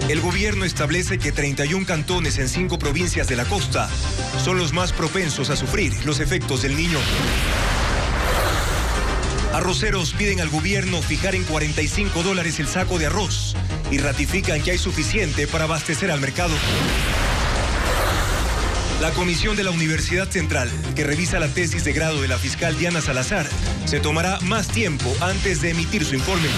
El gobierno establece que 31 cantones en 5 provincias de la costa son los más propensos a sufrir los efectos del Niño. Arroceros piden al gobierno fijar en $45 el saco de arroz y ratifican que hay suficiente para abastecer al mercado. La comisión de la Universidad Central, que revisa la tesis de grado de la fiscal Diana Salazar, se tomará más tiempo antes de emitir su informe.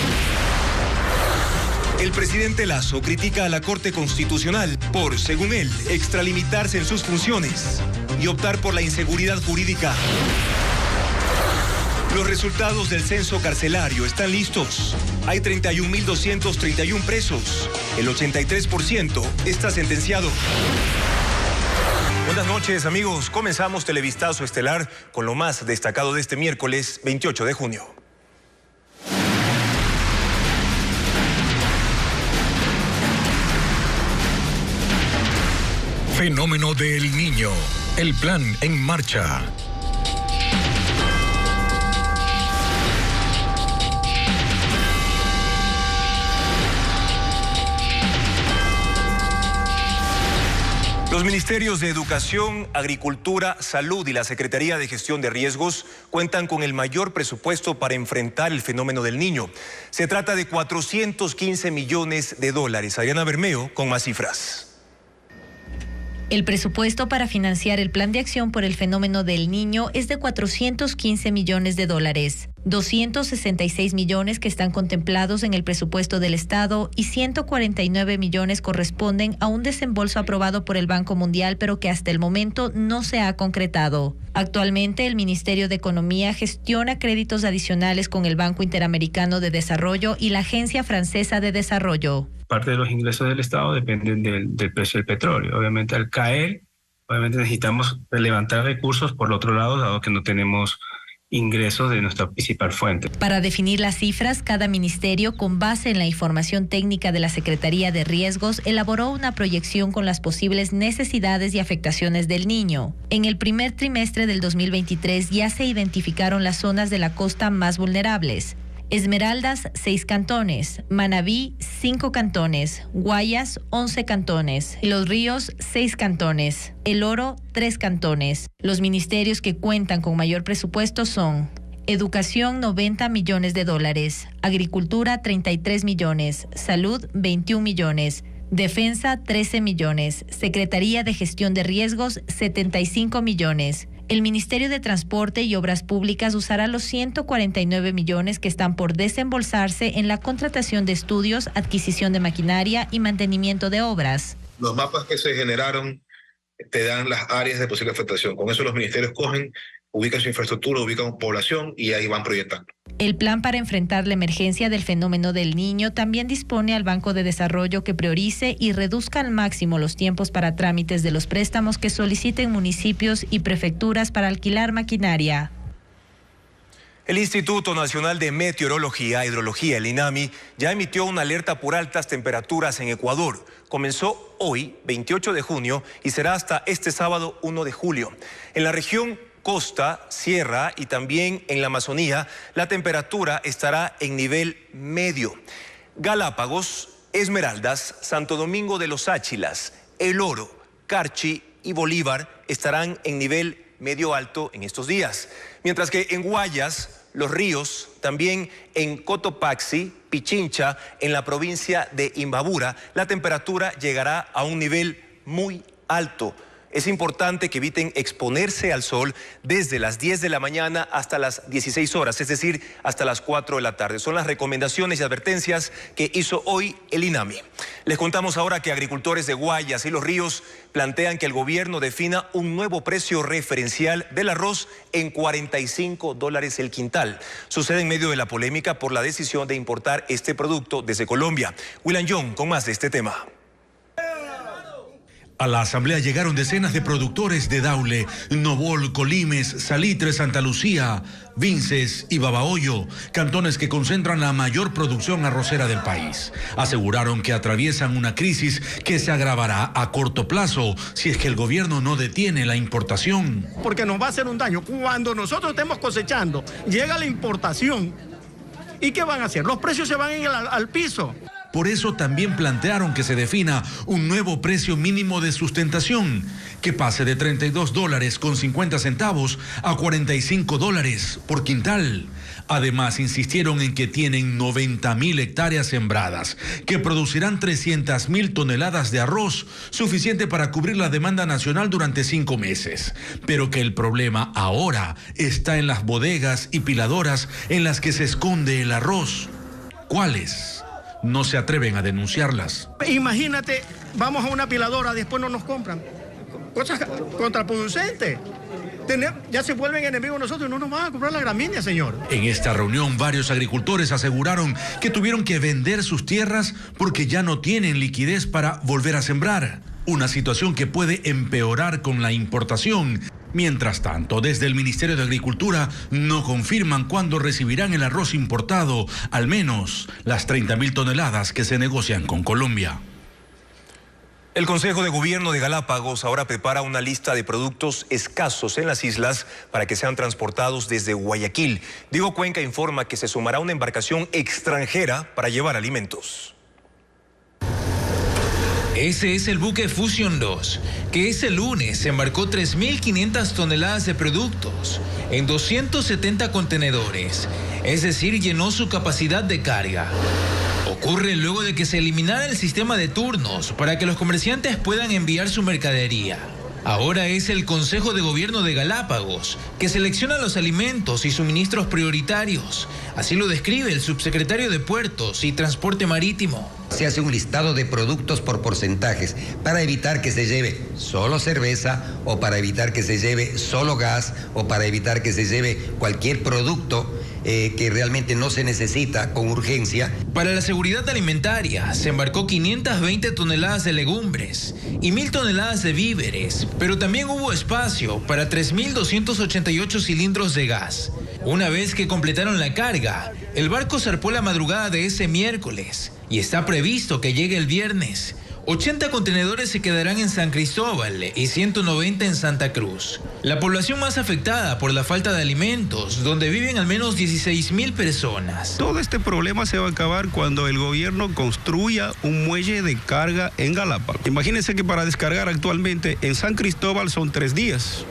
El presidente Lasso critica a la Corte Constitucional por, según él, extralimitarse en sus funciones y optar por la inseguridad jurídica. Los resultados del censo carcelario están listos. Hay 31.231 presos. El 83% está sentenciado. Buenas noches, amigos. Comenzamos Televistazo Estelar con lo más destacado de este miércoles 28 de junio. Fenómeno del Niño. El plan en marcha. Los ministerios de Educación, Agricultura, Salud y la Secretaría de Gestión de Riesgos cuentan con el mayor presupuesto para enfrentar el fenómeno del Niño. Se trata de $415 millones. Adriana Bermeo con más cifras. El presupuesto para financiar el plan de acción por el fenómeno del Niño es de $415 millones. 266 millones que están contemplados en el presupuesto del Estado y 149 millones corresponden a un desembolso aprobado por el Banco Mundial, pero que hasta el momento no se ha concretado. Actualmente, el Ministerio de Economía gestiona créditos adicionales con el Banco Interamericano de Desarrollo y la Agencia Francesa de Desarrollo. Parte de los ingresos del Estado dependen del precio del petróleo. Obviamente, al caer, necesitamos levantar recursos por el otro lado, dado que no tenemos ingresos de nuestra principal fuente. Para definir las cifras, cada ministerio, con base en la información técnica de la Secretaría de Riesgos, elaboró una proyección con las posibles necesidades y afectaciones del Niño. En el primer trimestre del 2023 ya se identificaron las zonas de la costa más vulnerables. Esmeraldas, 6 cantones, Manabí, 5 cantones, Guayas, 11 cantones, Los Ríos, 6 cantones, El Oro, 3 cantones. Los ministerios que cuentan con mayor presupuesto son Educación, $90 millones, Agricultura, 33 millones, Salud, 21 millones, Defensa, 13 millones, Secretaría de Gestión de Riesgos, 75 millones. El Ministerio de Transporte y Obras Públicas usará los 149 millones que están por desembolsarse en la contratación de estudios, adquisición de maquinaria y mantenimiento de obras. Los mapas que se generaron te dan las áreas de posible afectación. Con eso los ministerios cogen, ubican su infraestructura, ubican población y ahí van proyectando. El plan para enfrentar la emergencia del fenómeno del Niño también dispone al Banco de Desarrollo que priorice y reduzca al máximo los tiempos para trámites de los préstamos que soliciten municipios y prefecturas para alquilar maquinaria. El Instituto Nacional de Meteorología e Hidrología, el INAMI, ya emitió una alerta por altas temperaturas en Ecuador. Comenzó hoy, 28 de junio, y será hasta este sábado, 1 de julio. En la región costa, sierra y también en la Amazonía, la temperatura estará en nivel medio. Galápagos, Esmeraldas, Santo Domingo de los Áchilas, El Oro, Carchi y Bolívar estarán en nivel medio alto en estos días. Mientras que en Guayas, Los Ríos, también en Cotopaxi, Pichincha, en la provincia de Imbabura, la temperatura llegará a un nivel muy alto. Es importante que eviten exponerse al sol desde las 10 de la mañana hasta las 16 horas, es decir, hasta las 4 de la tarde. Son las recomendaciones y advertencias que hizo hoy el INAMI. Les contamos ahora que agricultores de Guayas y Los Ríos plantean que el gobierno defina un nuevo precio referencial del arroz en $45 el quintal. Sucede en medio de la polémica por la decisión de importar este producto desde Colombia. William Young con más de este tema. A la asamblea llegaron decenas de productores de Daule, Nobol, Colimes, Salitre, Santa Lucía, Vinces y Babahoyo, cantones que concentran la mayor producción arrocera del país. Aseguraron que atraviesan una crisis que se agravará a corto plazo si es que el gobierno no detiene la importación. Porque nos va a hacer un daño. Cuando nosotros estemos cosechando, llega la importación. ¿Y qué van a hacer? Los precios se van a ir al piso. Por eso también plantearon que se defina un nuevo precio mínimo de sustentación, que pase de $32.50 a $45 por quintal. Además, insistieron en que tienen 90.000 hectáreas sembradas, que producirán 300.000 toneladas de arroz, suficiente para cubrir la demanda nacional durante 5 meses. Pero que el problema ahora está en las bodegas y piladoras en las que se esconde el arroz. ¿Cuáles? No se atreven a denunciarlas. Imagínate, vamos a una piladora, después no nos compran. Cosas contraproducentes. Ya se vuelven enemigos nosotros y no nos van a comprar la gramínea, señor. En esta reunión, varios agricultores aseguraron que tuvieron que vender sus tierras porque ya no tienen liquidez para volver a sembrar. Una situación que puede empeorar con la importación. Mientras tanto, desde el Ministerio de Agricultura no confirman cuándo recibirán el arroz importado, al menos las 30.000 toneladas que se negocian con Colombia. El Consejo de Gobierno de Galápagos ahora prepara una lista de productos escasos en las islas para que sean transportados desde Guayaquil. Diego Cuenca informa que se sumará una embarcación extranjera para llevar alimentos. Ese es el buque Fusion 2, que ese lunes embarcó 3.500 toneladas de productos en 270 contenedores, es decir, llenó su capacidad de carga. Ocurre luego de que se eliminara el sistema de turnos para que los comerciantes puedan enviar su mercadería. Ahora es el Consejo de Gobierno de Galápagos que selecciona los alimentos y suministros prioritarios. Así lo describe el subsecretario de Puertos y Transporte Marítimo. Se hace un listado de productos por porcentajes para evitar que se lleve solo cerveza o para evitar que se lleve solo gas o para evitar que se lleve cualquier producto que realmente no se necesita con urgencia. Para la seguridad alimentaria se embarcó 520 toneladas de legumbres y 1.000 toneladas de víveres, pero también hubo espacio para 3.288 cilindros de gas. Una vez que completaron la carga, el barco zarpó la madrugada de ese miércoles y está previsto que llegue el viernes. 80 contenedores se quedarán en San Cristóbal y 190 en Santa Cruz. La población más afectada por la falta de alimentos, donde viven al menos 16.000 personas. Todo este problema se va a acabar cuando el gobierno construya un muelle de carga en Galápagos. Imagínense que para descargar actualmente en San Cristóbal son 3 días.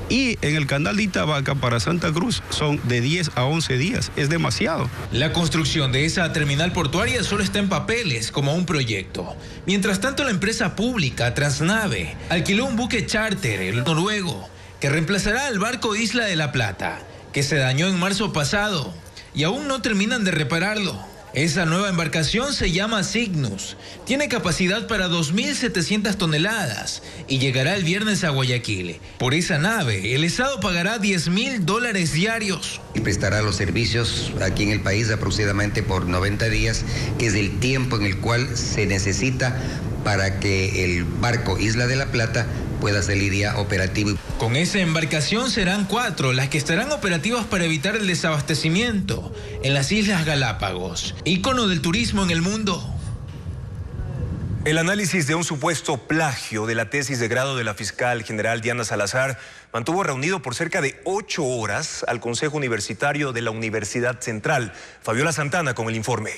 Y en el canal de Itabaca para Santa Cruz son de 10 a 11 días. Es demasiado. La construcción de esa terminal portuaria solo está en papeles como un proyecto. Mientras tanto, la empresa pública Transnave alquiló un buque charter, el noruego, que reemplazará al barco Isla de la Plata, que se dañó en marzo pasado y aún no terminan de repararlo. Esa nueva embarcación se llama Cygnus, tiene capacidad para 2.700 toneladas y llegará el viernes a Guayaquil. Por esa nave, el Estado pagará $10.000 diarios. Y prestará los servicios aquí en el país aproximadamente por 90 días, que es el tiempo en el cual se necesita para que el barco Isla de la Plata pueda salir ya operativo. Con esa embarcación serán 4 las que estarán operativas para evitar el desabastecimiento en las Islas Galápagos, ícono del turismo en el mundo. El análisis de un supuesto plagio de la tesis de grado de la fiscal general Diana Salazar mantuvo reunido por cerca de 8 horas al Consejo Universitario de la Universidad Central. Fabiola Santana con el informe.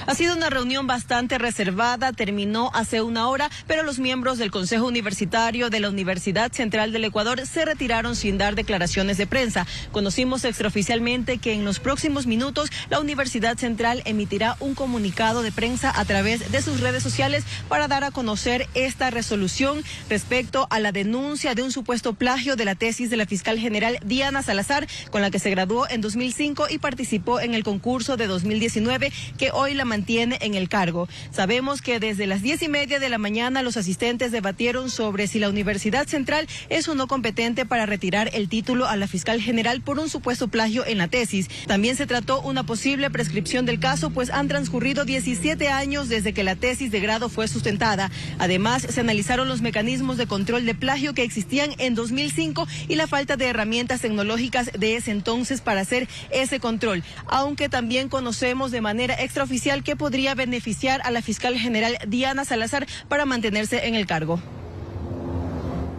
Ha sido una reunión bastante reservada, terminó hace 1 hora, pero los miembros del Consejo Universitario de la Universidad Central del Ecuador se retiraron sin dar declaraciones de prensa. Conocimos extraoficialmente que en los próximos minutos la Universidad Central emitirá un comunicado de prensa a través de sus redes sociales para dar a conocer esta resolución respecto a la denuncia de un supuesto plagio de la tesis de la fiscal general Diana Salazar, con la que se graduó en 2005 y participó en el concurso de 2019, que hoy la mantiene en el cargo. Sabemos que desde las 10:30 de la mañana los asistentes debatieron sobre si la Universidad Central es o no competente para retirar el título a la fiscal general por un supuesto plagio en la tesis. También se trató una posible prescripción del caso, pues han transcurrido 17 años desde que la tesis de grado fue sustentada. Además, se analizaron los mecanismos de control de plagio que existían en 2005 y la falta de herramientas tecnológicas de ese entonces para hacer ese control, aunque también conocemos de manera extraoficial que podría beneficiar a la fiscal general Diana Salazar para mantenerse en el cargo.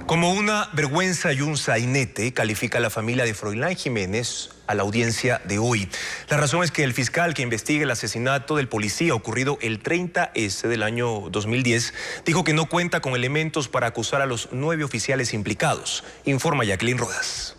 Como una vergüenza y un sainete, califica la familia de Froilán Jiménez a la audiencia de hoy. La razón es que el fiscal que investiga el asesinato del policía ocurrido el 30S del año 2010 dijo que no cuenta con elementos para acusar a los 9 oficiales implicados. Informa Jacqueline Rodas.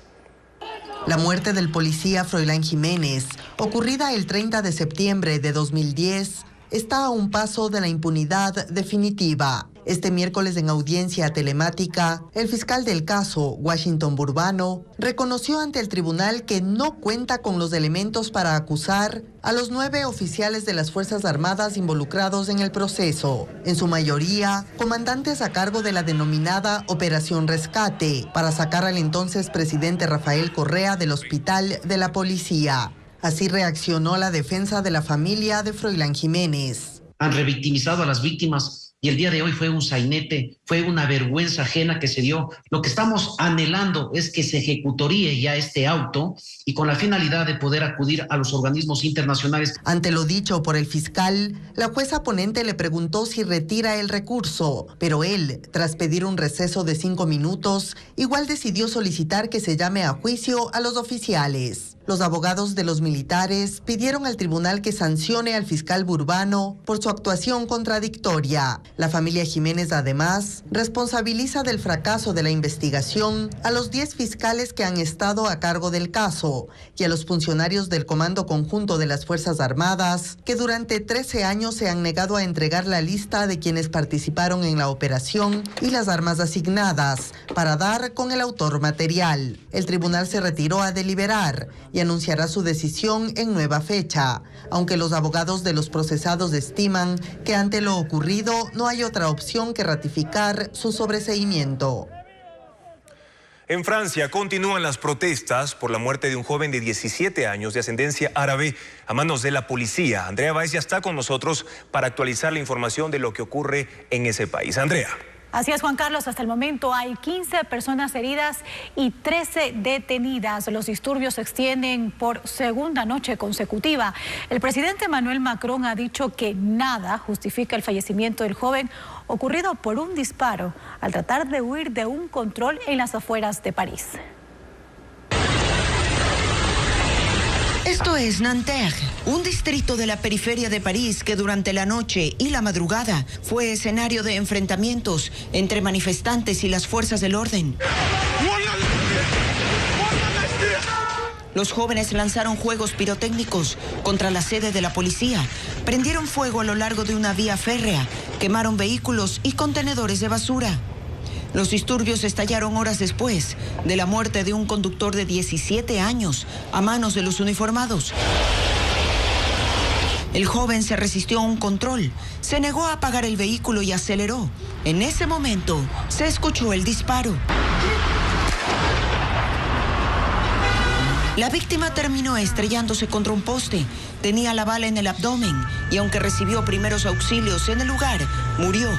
La muerte del policía Froilán Jiménez, ocurrida el 30 de septiembre de 2010, está a un paso de la impunidad definitiva. Este miércoles en audiencia telemática, el fiscal del caso, Washington Burbano, reconoció ante el tribunal que no cuenta con los elementos para acusar a los 9 oficiales de las Fuerzas Armadas involucrados en el proceso, en su mayoría comandantes a cargo de la denominada Operación Rescate, para sacar al entonces presidente Rafael Correa del hospital de la policía. Así reaccionó la defensa de la familia de Froilán Jiménez. Han revictimizado a las víctimas y el día de hoy fue un sainete, fue una vergüenza ajena que se dio. Lo que estamos anhelando es que se ejecutaría ya este auto y con la finalidad de poder acudir a los organismos internacionales. Ante lo dicho por el fiscal, la jueza ponente le preguntó si retira el recurso, pero él, tras pedir un receso de 5 minutos, igual decidió solicitar que se llame a juicio a los oficiales. Los abogados de los militares pidieron al tribunal que sancione al fiscal Burbano por su actuación contradictoria. La familia Jiménez, además, responsabiliza del fracaso de la investigación a los 10 fiscales que han estado a cargo del caso y a los funcionarios del Comando Conjunto de las Fuerzas Armadas, que durante 13 años se han negado a entregar la lista de quienes participaron en la operación y las armas asignadas para dar con el autor material. El tribunal se retiró a deliberar y anunciará su decisión en nueva fecha, aunque los abogados de los procesados estiman que ante lo ocurrido no hay otra opción que ratificar su sobreseimiento. En Francia continúan las protestas por la muerte de un joven de 17 años de ascendencia árabe a manos de la policía. Andrea Báez ya está con nosotros para actualizar la información de lo que ocurre en ese país. Andrea. Así es, Juan Carlos, hasta el momento hay 15 personas heridas y 13 detenidas. Los disturbios se extienden por segunda noche consecutiva. El presidente Emmanuel Macron ha dicho que nada justifica el fallecimiento del joven ocurrido por un disparo al tratar de huir de un control en las afueras de París. Esto es Nanterre, un distrito de la periferia de París que durante la noche y la madrugada fue escenario de enfrentamientos entre manifestantes y las fuerzas del orden. Los jóvenes lanzaron juegos pirotécnicos contra la sede de la policía, prendieron fuego a lo largo de una vía férrea, quemaron vehículos y contenedores de basura. Los disturbios estallaron horas después de la muerte de un conductor de 17 años a manos de los uniformados. El joven se resistió a un control, se negó a apagar el vehículo y aceleró. En ese momento se escuchó el disparo. La víctima terminó estrellándose contra un poste. Tenía la bala en el abdomen y aunque recibió primeros auxilios en el lugar, murió.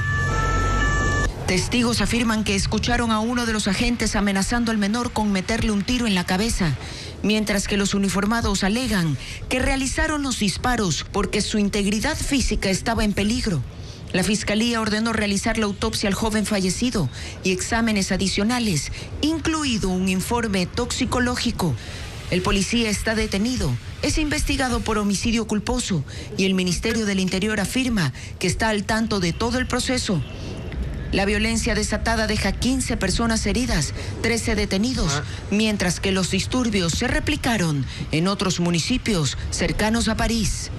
Testigos afirman que escucharon a uno de los agentes amenazando al menor con meterle un tiro en la cabeza, mientras que los uniformados alegan que realizaron los disparos porque su integridad física estaba en peligro. La fiscalía ordenó realizar la autopsia al joven fallecido y exámenes adicionales, incluido un informe toxicológico. El policía está detenido, es investigado por homicidio culposo y el Ministerio del Interior afirma que está al tanto de todo el proceso. La violencia desatada deja 15 personas heridas, 13 detenidos, mientras que los disturbios se replicaron en otros municipios cercanos a París.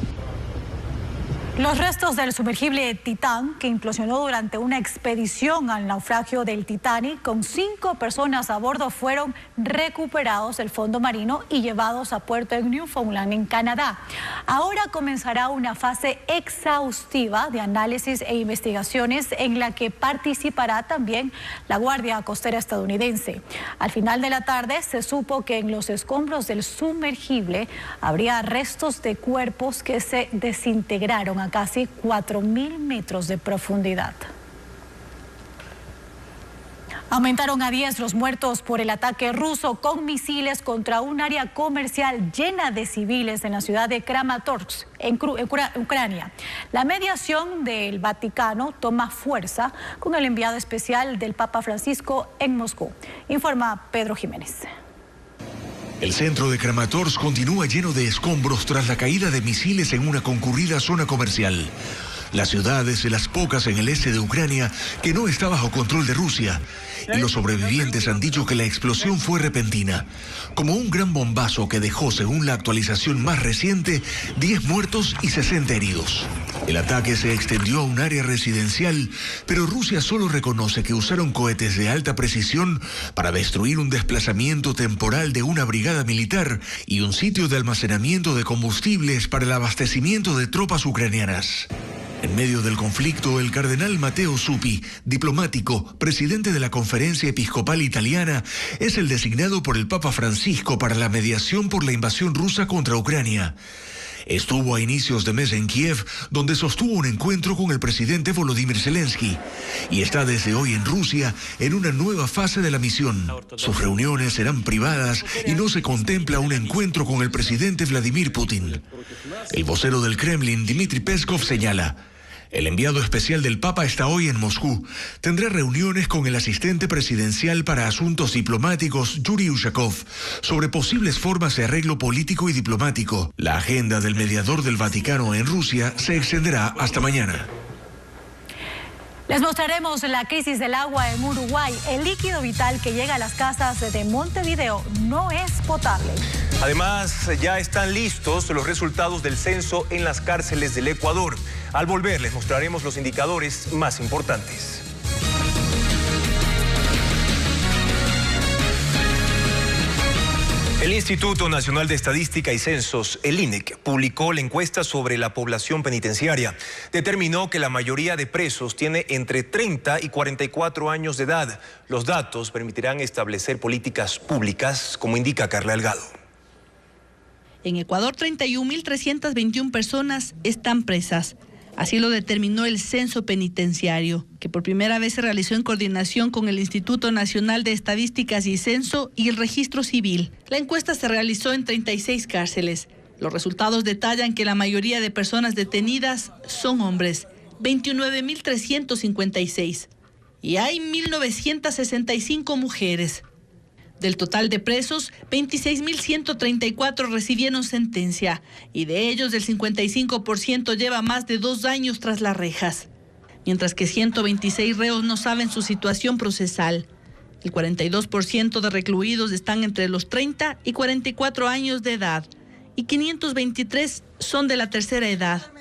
Los restos del sumergible Titán, que implosionó durante una expedición al naufragio del Titanic, con 5 personas a bordo, fueron recuperados del fondo marino y llevados a puerto en Newfoundland, en Canadá. Ahora comenzará una fase exhaustiva de análisis e investigaciones en la que participará también la Guardia Costera estadounidense. Al final de la tarde se supo que en los escombros del sumergible habría restos de cuerpos que se desintegraron a casi 4.000 metros de profundidad. Aumentaron a 10 los muertos por el ataque ruso con misiles contra un área comercial llena de civiles en la ciudad de Kramatorsk, en Ucrania. La mediación del Vaticano toma fuerza con el enviado especial del Papa Francisco en Moscú. Informa Pedro Jiménez. El centro de Kramatorsk continúa lleno de escombros tras la caída de misiles en una concurrida zona comercial. La ciudad es de las pocas en el este de Ucrania que no está bajo control de Rusia, y los sobrevivientes han dicho que la explosión fue repentina, como un gran bombazo que dejó, según la actualización más reciente, 10 muertos y 60 heridos. El ataque se extendió a un área residencial, pero Rusia solo reconoce que usaron cohetes de alta precisión para destruir un desplazamiento temporal de una brigada militar y un sitio de almacenamiento de combustibles para el abastecimiento de tropas ucranianas. En medio del conflicto, el cardenal Matteo Zuppi, diplomático, presidente de la Conferencia Episcopal Italiana, es el designado por el Papa Francisco para la mediación por la invasión rusa contra Ucrania. Estuvo a inicios de mes en Kiev, donde sostuvo un encuentro con el presidente Volodymyr Zelensky, y está desde hoy en Rusia en una nueva fase de la misión. Sus reuniones serán privadas y no se contempla un encuentro con el presidente Vladimir Putin. El vocero del Kremlin, Dmitry Peskov, señala: el enviado especial del Papa está hoy en Moscú. Tendrá reuniones con el asistente presidencial para asuntos diplomáticos, Yuri Ushakov, sobre posibles formas de arreglo político y diplomático. La agenda del mediador del Vaticano en Rusia se extenderá hasta mañana. Les mostraremos la crisis del agua en Uruguay. El líquido vital que llega a las casas de Montevideo no es potable. Además, ya están listos los resultados del censo en las cárceles del Ecuador. Al volver, les mostraremos los indicadores más importantes. El Instituto Nacional de Estadística y Censos, el INEC, publicó la encuesta sobre la población penitenciaria. Determinó que la mayoría de presos tiene entre 30 y 44 años de edad. Los datos permitirán establecer políticas públicas, como indica Carla Delgado. En Ecuador, 31.321 personas están presas. Así lo determinó el Censo Penitenciario, que por primera vez se realizó en coordinación con el Instituto Nacional de Estadísticas y Censo y el Registro Civil. La encuesta se realizó en 36 cárceles. Los resultados detallan que la mayoría de personas detenidas son hombres, 29.356, y hay 1.965 mujeres. Del total de presos, 26.134 recibieron sentencia, y de ellos el 55% lleva más de 2 años tras las rejas, mientras que 126 reos no saben su situación procesal. El 42% de recluidos están entre los 30 y 44 años de edad, y 523 son de la tercera edad.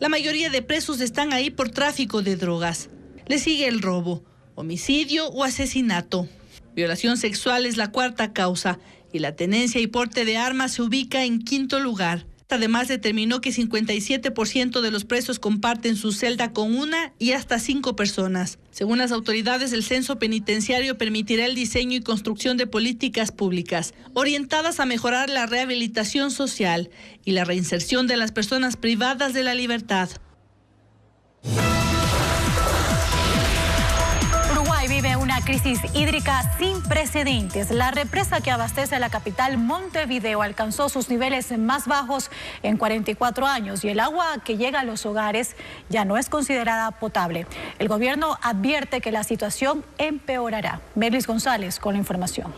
La mayoría de presos están ahí por tráfico de drogas. Le sigue el robo, homicidio o asesinato. Violación sexual es la cuarta causa y la tenencia y porte de armas se ubica en quinto lugar. Además, determinó que 57% de los presos comparten su celda con 1 y hasta 5 personas. Según las autoridades, el censo penitenciario permitirá el diseño y construcción de políticas públicas orientadas a mejorar la rehabilitación social y la reinserción de las personas privadas de la libertad. Vive una crisis hídrica sin precedentes. La represa que abastece a la capital Montevideo alcanzó sus niveles más bajos en 44 años y el agua que llega a los hogares ya no es considerada potable. El gobierno advierte que la situación empeorará. Merlis González con la información.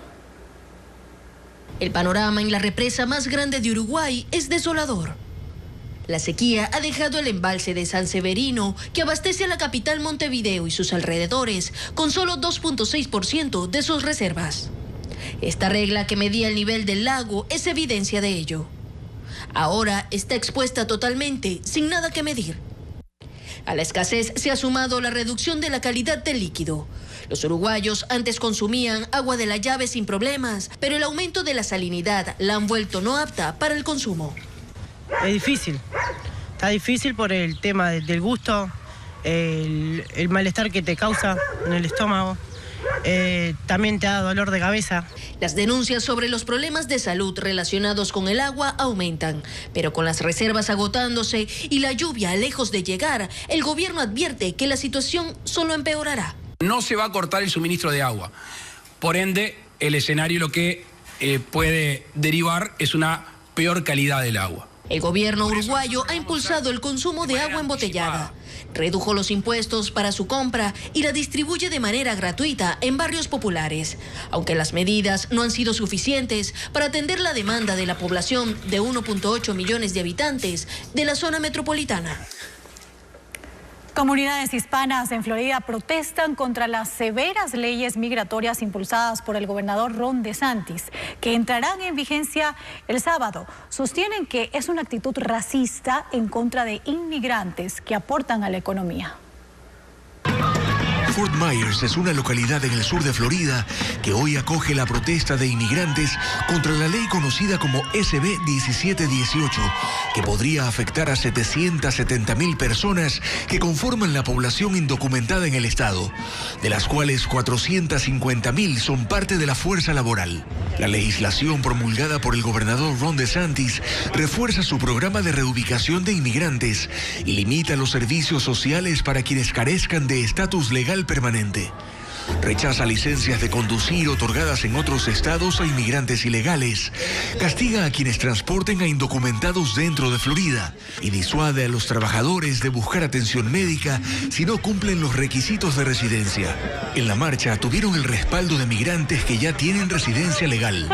El panorama en la represa más grande de Uruguay es desolador. La sequía ha dejado el embalse de San Severino, que abastece a la capital Montevideo y sus alrededores, con solo 2.6% de sus reservas. Esta regla que medía el nivel del lago es evidencia de ello. Ahora está expuesta totalmente, sin nada que medir. A la escasez se ha sumado la reducción de la calidad del líquido. Los uruguayos antes consumían agua de la llave sin problemas, pero el aumento de la salinidad la han vuelto no apta para el consumo. Es difícil, está difícil por el tema del gusto, el malestar que te causa en el estómago, también te da dolor de cabeza. Las denuncias sobre los problemas de salud relacionados con el agua aumentan, pero con las reservas agotándose y la lluvia lejos de llegar, el gobierno advierte que la situación solo empeorará. No se va a cortar el suministro de agua, por ende el escenario lo que puede derivar es una peor calidad del agua. El gobierno uruguayo ha impulsado el consumo de agua embotellada, redujo los impuestos para su compra y la distribuye de manera gratuita en barrios populares, aunque las medidas no han sido suficientes para atender la demanda de la población de 1.8 millones de habitantes de la zona metropolitana. Comunidades hispanas en Florida protestan contra las severas leyes migratorias impulsadas por el gobernador Ron DeSantis, que entrarán en vigencia el sábado. Sostienen que es una actitud racista en contra de inmigrantes que aportan a la economía. Fort Myers es una localidad en el sur de Florida que hoy acoge la protesta de inmigrantes contra la ley conocida como SB 1718, que podría afectar a 770,000 personas que conforman la población indocumentada en el estado, de las cuales 450,000 son parte de la fuerza laboral. La legislación promulgada por el gobernador Ron DeSantis refuerza su programa de reubicación de inmigrantes y limita los servicios sociales para quienes carezcan de estatus legal permanente. Rechaza licencias de conducir otorgadas en otros estados a inmigrantes ilegales, castiga a quienes transporten a indocumentados dentro de Florida y disuade a los trabajadores de buscar atención médica si no cumplen los requisitos de residencia. En la marcha tuvieron el respaldo de migrantes que ya tienen residencia legal.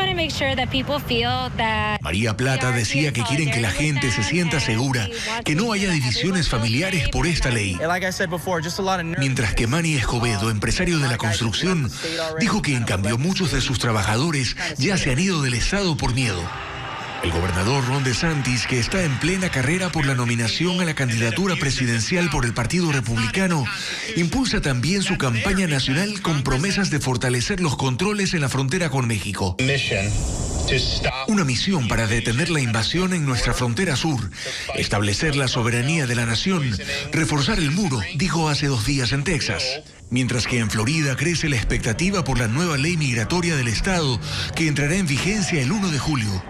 María Plata decía que quieren que la gente se sienta segura, que no haya divisiones familiares por esta ley. Mientras que Manny Escobedo, empresario de la construcción, dijo que en cambio muchos de sus trabajadores ya se han ido del estado por miedo. El gobernador Ron DeSantis, que está en plena carrera por la nominación a la candidatura presidencial por el Partido Republicano, impulsa también su campaña nacional con promesas de fortalecer los controles en la frontera con México. Una misión para detener la invasión en nuestra frontera sur, establecer la soberanía de la nación, reforzar el muro, dijo hace 2 días en Texas. Mientras que en Florida crece la expectativa por la nueva ley migratoria del estado, que entrará en vigencia el 1 de julio.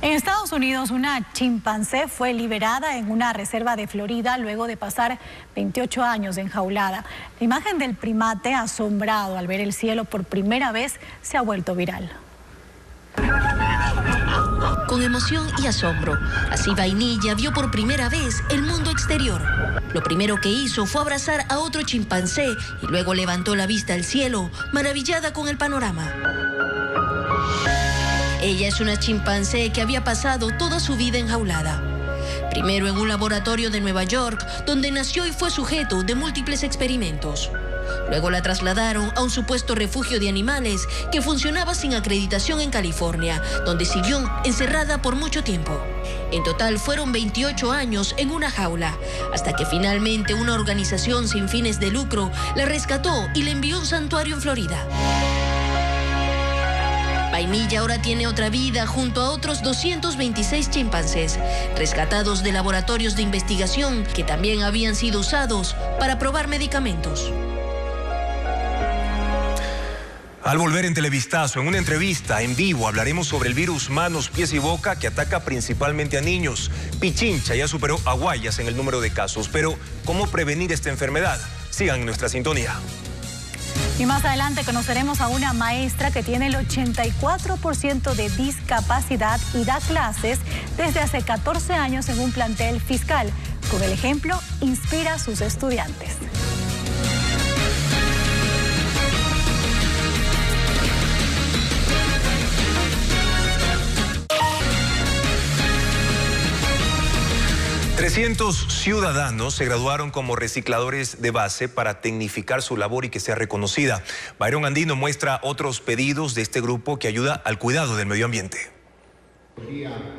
En Estados Unidos, una chimpancé fue liberada en una reserva de Florida luego de pasar 28 años enjaulada. La imagen del primate, asombrado al ver el cielo por primera vez, se ha vuelto viral. Con emoción y asombro, así Vainilla vio por primera vez el mundo exterior. Lo primero que hizo fue abrazar a otro chimpancé y luego levantó la vista al cielo, maravillada con el panorama. Ella es una chimpancé que había pasado toda su vida enjaulada. Primero en un laboratorio de Nueva York, donde nació y fue sujeto de múltiples experimentos. Luego la trasladaron a un supuesto refugio de animales que funcionaba sin acreditación en California, donde siguió encerrada por mucho tiempo. En total fueron 28 años en una jaula, hasta que finalmente una organización sin fines de lucro la rescató y la envió a un santuario en Florida. Vainilla ahora tiene otra vida junto a otros 226 chimpancés, rescatados de laboratorios de investigación que también habían sido usados para probar medicamentos. Al volver en Televistazo, en una entrevista en vivo, hablaremos sobre el virus manos, pies y boca que ataca principalmente a niños. Pichincha ya superó a Guayas en el número de casos, pero ¿cómo prevenir esta enfermedad? Sigan en nuestra sintonía. Y más adelante conoceremos a una maestra que tiene el 84% de discapacidad y da clases desde hace 14 años en un plantel fiscal. Con el ejemplo, inspira a sus estudiantes. $300 ciudadanos se graduaron como recicladores de base para tecnificar su labor y que sea reconocida. Byron Andino muestra otros pedidos de este grupo que ayuda al cuidado del medio ambiente.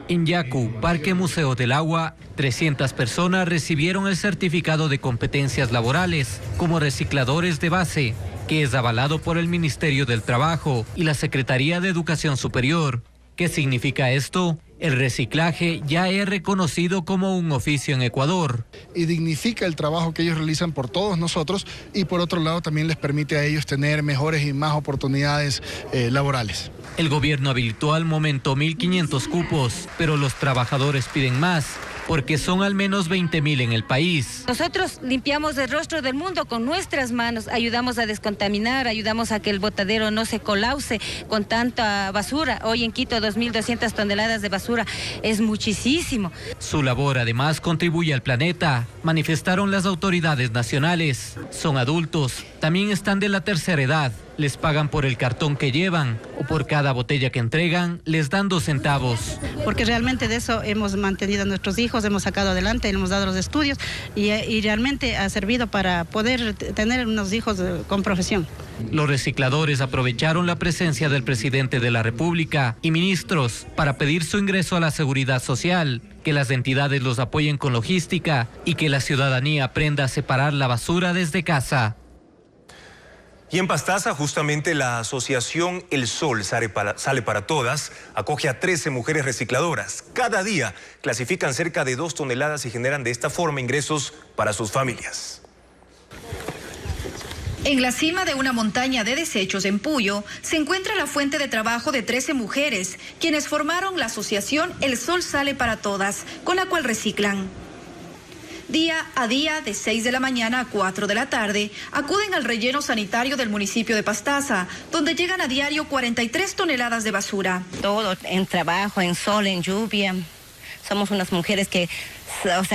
En Yacu, Parque Museo del Agua, 300 personas recibieron el certificado de competencias laborales como recicladores de base, que es avalado por el Ministerio del Trabajo y la Secretaría de Educación Superior. ¿Qué significa esto? El reciclaje ya es reconocido como un oficio en Ecuador. Y dignifica el trabajo que ellos realizan por todos nosotros y por otro lado también les permite a ellos tener mejores y más oportunidades laborales. El gobierno habilitó al momento 1.500 cupos, pero los trabajadores piden más porque son al menos 20.000 en el país. Nosotros limpiamos el rostro del mundo con nuestras manos, ayudamos a descontaminar, ayudamos a que el botadero no se colapse con tanta basura. Hoy en Quito 2.200 toneladas de basura es muchísimo. Su labor además contribuye al planeta, manifestaron las autoridades nacionales. Son adultos, también están de la tercera edad. Les pagan por el cartón que llevan o por cada botella que entregan les dan 2 centavos. Porque realmente de eso hemos mantenido a nuestros hijos, hemos sacado adelante, hemos dado los estudios y realmente ha servido para poder tener unos hijos con profesión. Los recicladores aprovecharon la presencia del presidente de la República y ministros para pedir su ingreso a la seguridad social, que las entidades los apoyen con logística y que la ciudadanía aprenda a separar la basura desde casa. Y en Pastaza, justamente la asociación El Sol Sale para Todas acoge a 13 mujeres recicladoras. Cada día clasifican cerca de 2 toneladas y generan de esta forma ingresos para sus familias. En la cima de una montaña de desechos en Puyo se encuentra la fuente de trabajo de 13 mujeres, quienes formaron la asociación El Sol Sale para Todas, con la cual reciclan. Día a día, de 6 de la mañana a 4 de la tarde, acuden al relleno sanitario del municipio de Pastaza, donde llegan a diario 43 toneladas de basura. Todo en trabajo, en sol, en lluvia. Somos unas mujeres que,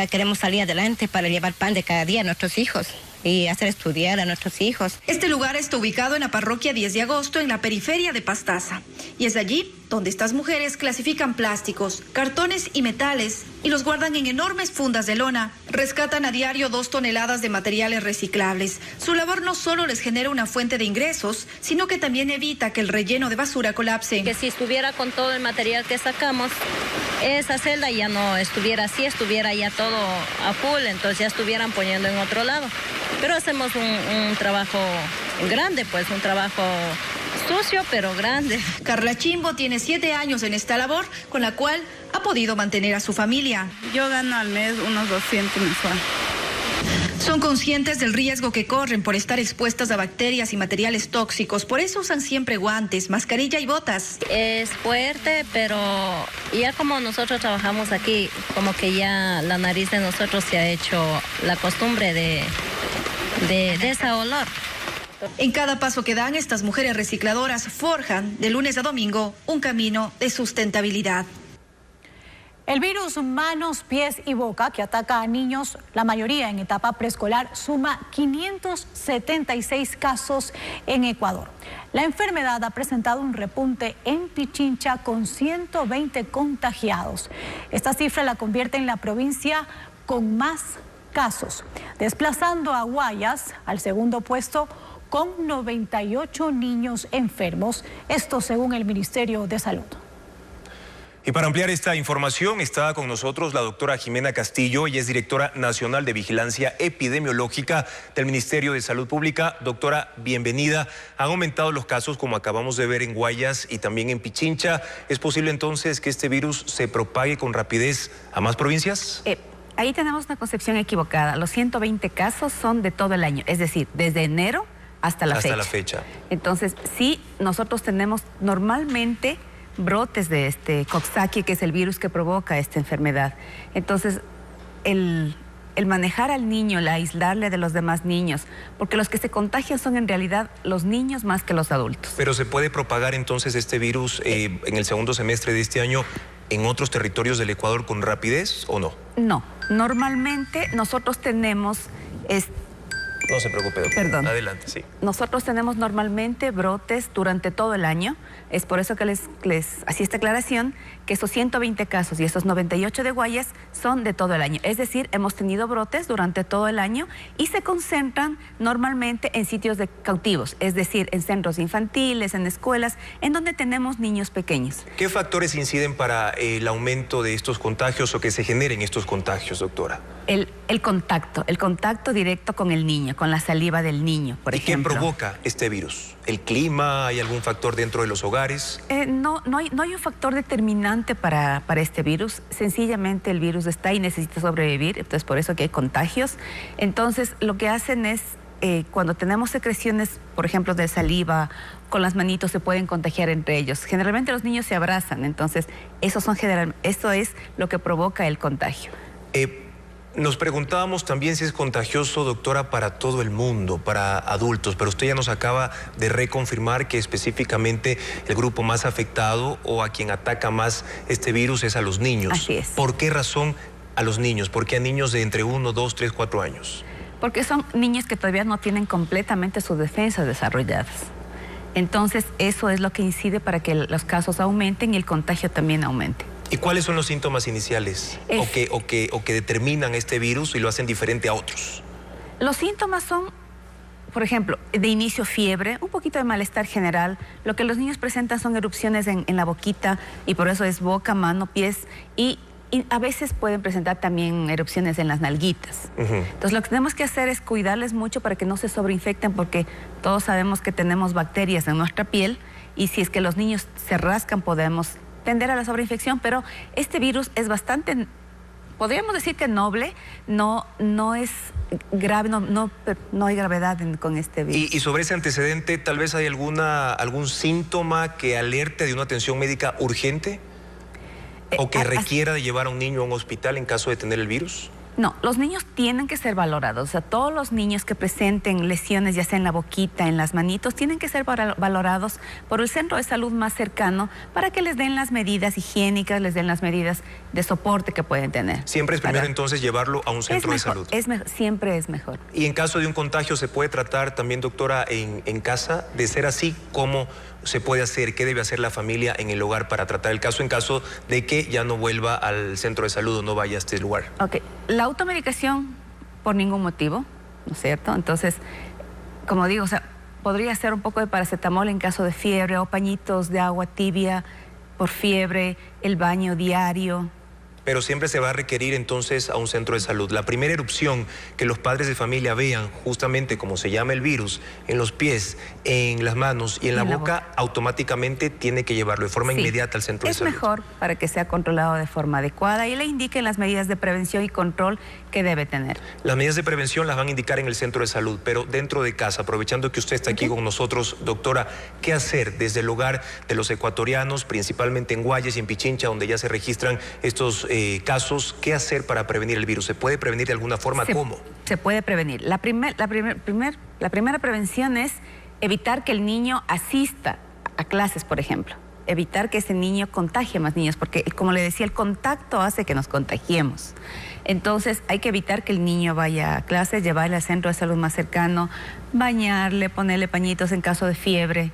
queremos salir adelante para llevar pan de cada día a nuestros hijos y hacer estudiar a nuestros hijos. Este lugar está ubicado en la parroquia 10 de agosto, en la periferia de Pastaza. Y es allí donde estas mujeres clasifican plásticos, cartones y metales y los guardan en enormes fundas de lona. Rescatan a diario 2 toneladas de materiales reciclables. Su labor no solo les genera una fuente de ingresos, sino que también evita que el relleno de basura colapse. Que si estuviera con todo el material que sacamos, esa celda ya no estuviera así, estuviera ya todo a full, entonces ya estuvieran poniendo en otro lado. Pero hacemos un trabajo grande, pues un trabajo sucio pero grande. Carla Chimbo tiene 7 años en esta labor, con la cual ha podido mantener a su familia. Yo gano al mes unos 200 mensuales. Son conscientes del riesgo que corren por estar expuestas a bacterias y materiales tóxicos, por eso usan siempre guantes, mascarilla y botas. Es fuerte, pero ya como nosotros trabajamos aquí, como que ya la nariz de nosotros se ha hecho la costumbre de ese olor. En cada paso que dan, estas mujeres recicladoras forjan de lunes a domingo un camino de sustentabilidad. El virus manos, pies y boca que ataca a niños, la mayoría en etapa preescolar, suma 576 casos en Ecuador. La enfermedad ha presentado un repunte en Pichincha con 120 contagiados. Esta cifra la convierte en la provincia con más casos, desplazando a Guayas al segundo puesto con 98 niños enfermos, esto según el Ministerio de Salud. Y para ampliar esta información está con nosotros la doctora Jimena Castillo, ella es directora nacional de Vigilancia Epidemiológica del Ministerio de Salud Pública. Doctora, bienvenida. Han aumentado los casos, como acabamos de ver, en Guayas y también en Pichincha. ¿Es posible entonces que este virus se propague con rapidez a más provincias? Ahí tenemos una concepción equivocada. Los 120 casos son de todo el año, es decir, desde enero hasta la fecha. Entonces, sí, nosotros tenemos normalmente brotes de este Coxsackie, que es el virus que provoca esta enfermedad. Entonces, el manejar al niño, el aislarle de los demás niños, porque los que se contagian son en realidad los niños más que los adultos. ¿Pero se puede propagar entonces este virus en el segundo semestre de este año en otros territorios del Ecuador con rapidez o no? No, normalmente nosotros tenemos... No se preocupe, doctor. Perdón. Adelante, sí. Nosotros tenemos normalmente brotes durante todo el año. Es por eso que les hacía esta aclaración, que esos 120 casos y esos 98 de Guayas son de todo el año. Es decir, hemos tenido brotes durante todo el año y se concentran normalmente en sitios de cautivos, es decir, en centros infantiles, en escuelas, en donde tenemos niños pequeños. ¿Qué factores inciden para el aumento de estos contagios o que se generen estos contagios, doctora? El contacto directo con el niño, con la saliva del niño, por ejemplo. ¿Y qué provoca este virus? ¿El clima? ¿Hay algún factor dentro de los hogares? No hay un factor determinante para este virus. Sencillamente el virus está y necesita sobrevivir, entonces por eso que hay contagios. Entonces lo que hacen es, cuando tenemos secreciones, por ejemplo, de saliva, con las manitos se pueden contagiar entre ellos. Generalmente los niños se abrazan, entonces eso es lo que provoca el contagio. Nos preguntábamos también si es contagioso, doctora, para todo el mundo, para adultos, pero usted ya nos acaba de reconfirmar que específicamente el grupo más afectado o a quien ataca más este virus es a los niños. Así es. ¿Por qué razón a los niños? ¿Por qué a niños de entre 1, 2, 3, 4 años? Porque son niños que todavía no tienen completamente sus defensas desarrolladas. Entonces, eso es lo que incide para que los casos aumenten y el contagio también aumente. ¿Y cuáles son los síntomas iniciales o que determinan este virus y lo hacen diferente a otros? Los síntomas son, por ejemplo, de inicio fiebre, un poquito de malestar general. Lo que los niños presentan son erupciones en la boquita y por eso es boca, mano, pies y a veces pueden presentar también erupciones en las nalguitas. Entonces lo que tenemos que hacer es cuidarles mucho para que no se sobreinfecten porque todos sabemos que tenemos bacterias en nuestra piel y si es que los niños se rascan podemos tender a la sobreinfección, pero este virus es bastante, podríamos decir que noble, no es grave, no hay gravedad con este virus. Y sobre ese antecedente, ¿tal vez hay algún síntoma que alerte de una atención médica urgente? ¿O que requiera de llevar a un niño a un hospital en caso de tener el virus? No, los niños tienen que ser valorados. O sea, todos los niños que presenten lesiones, ya sea en la boquita, en las manitos, tienen que ser valorados por el centro de salud más cercano para que les den las medidas higiénicas, les den las medidas de soporte que pueden tener. Siempre es primero entonces llevarlo a un centro de salud. Siempre es mejor. Y en caso de un contagio, ¿se puede tratar también, doctora, en casa? De ser así, ¿cómo se puede hacer? ¿Qué debe hacer la familia en el hogar para tratar el caso en caso de que ya no vuelva al centro de salud o no vaya a este lugar? Ok, la automedicación por ningún motivo, ¿no es cierto? Entonces, como digo, o sea, podría ser un poco de paracetamol en caso de fiebre o pañitos de agua tibia por fiebre, el baño diario. Pero siempre se va a requerir entonces a un centro de salud. La primera erupción que los padres de familia vean, justamente como se llama el virus, en los pies, en las manos y en la boca, automáticamente tiene que llevarlo de forma inmediata al centro de salud. Es mejor para que sea controlado de forma adecuada y le indiquen las medidas de prevención y control que debe tener. Las medidas de prevención las van a indicar en el centro de salud, pero dentro de casa, aprovechando que usted está aquí con nosotros, doctora, ¿qué hacer desde el hogar de los ecuatorianos, principalmente en Guayas y en Pichincha, donde ya se registran estos casos? ¿Qué hacer para prevenir el virus? ¿Se puede prevenir de alguna forma? ¿Cómo? Se puede prevenir. La primera prevención es evitar que el niño asista a clases, por ejemplo. Evitar que ese niño contagie a más niños, porque como le decía, el contacto hace que nos contagiemos. Entonces hay que evitar que el niño vaya a clases, llevarle al centro de salud más cercano, bañarle, ponerle pañitos en caso de fiebre.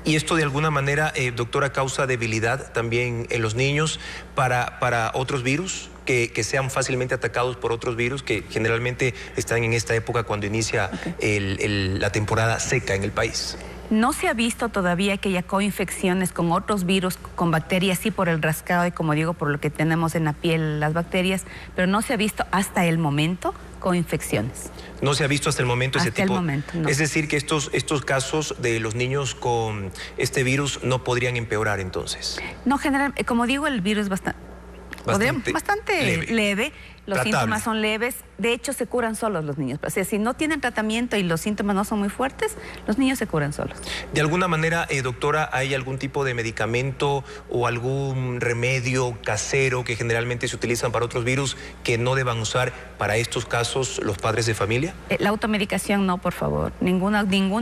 Y esto de alguna manera, doctora, causa debilidad también en los niños para otros virus que sean fácilmente atacados por otros virus que generalmente están en esta época cuando inicia la temporada seca en el país. No se ha visto todavía que haya coinfecciones con otros virus, con bacterias, sí por el rascado y como digo, por lo que tenemos en la piel las bacterias, pero no se ha visto hasta el momento coinfecciones. No se ha visto hasta el momento ese tipo. Hasta el momento, no. Es decir, que estos casos de los niños con este virus no podrían empeorar entonces. No, generalmente, como digo, el virus es bastante leve. Los síntomas son leves, de hecho se curan solos los niños. O sea, si no tienen tratamiento y los síntomas no son muy fuertes, los niños se curan solos. De alguna manera, doctora, ¿hay algún tipo de medicamento o algún remedio casero que generalmente se utilizan para otros virus que no deban usar para estos casos los padres de familia? La automedicación no, por favor. Ninguna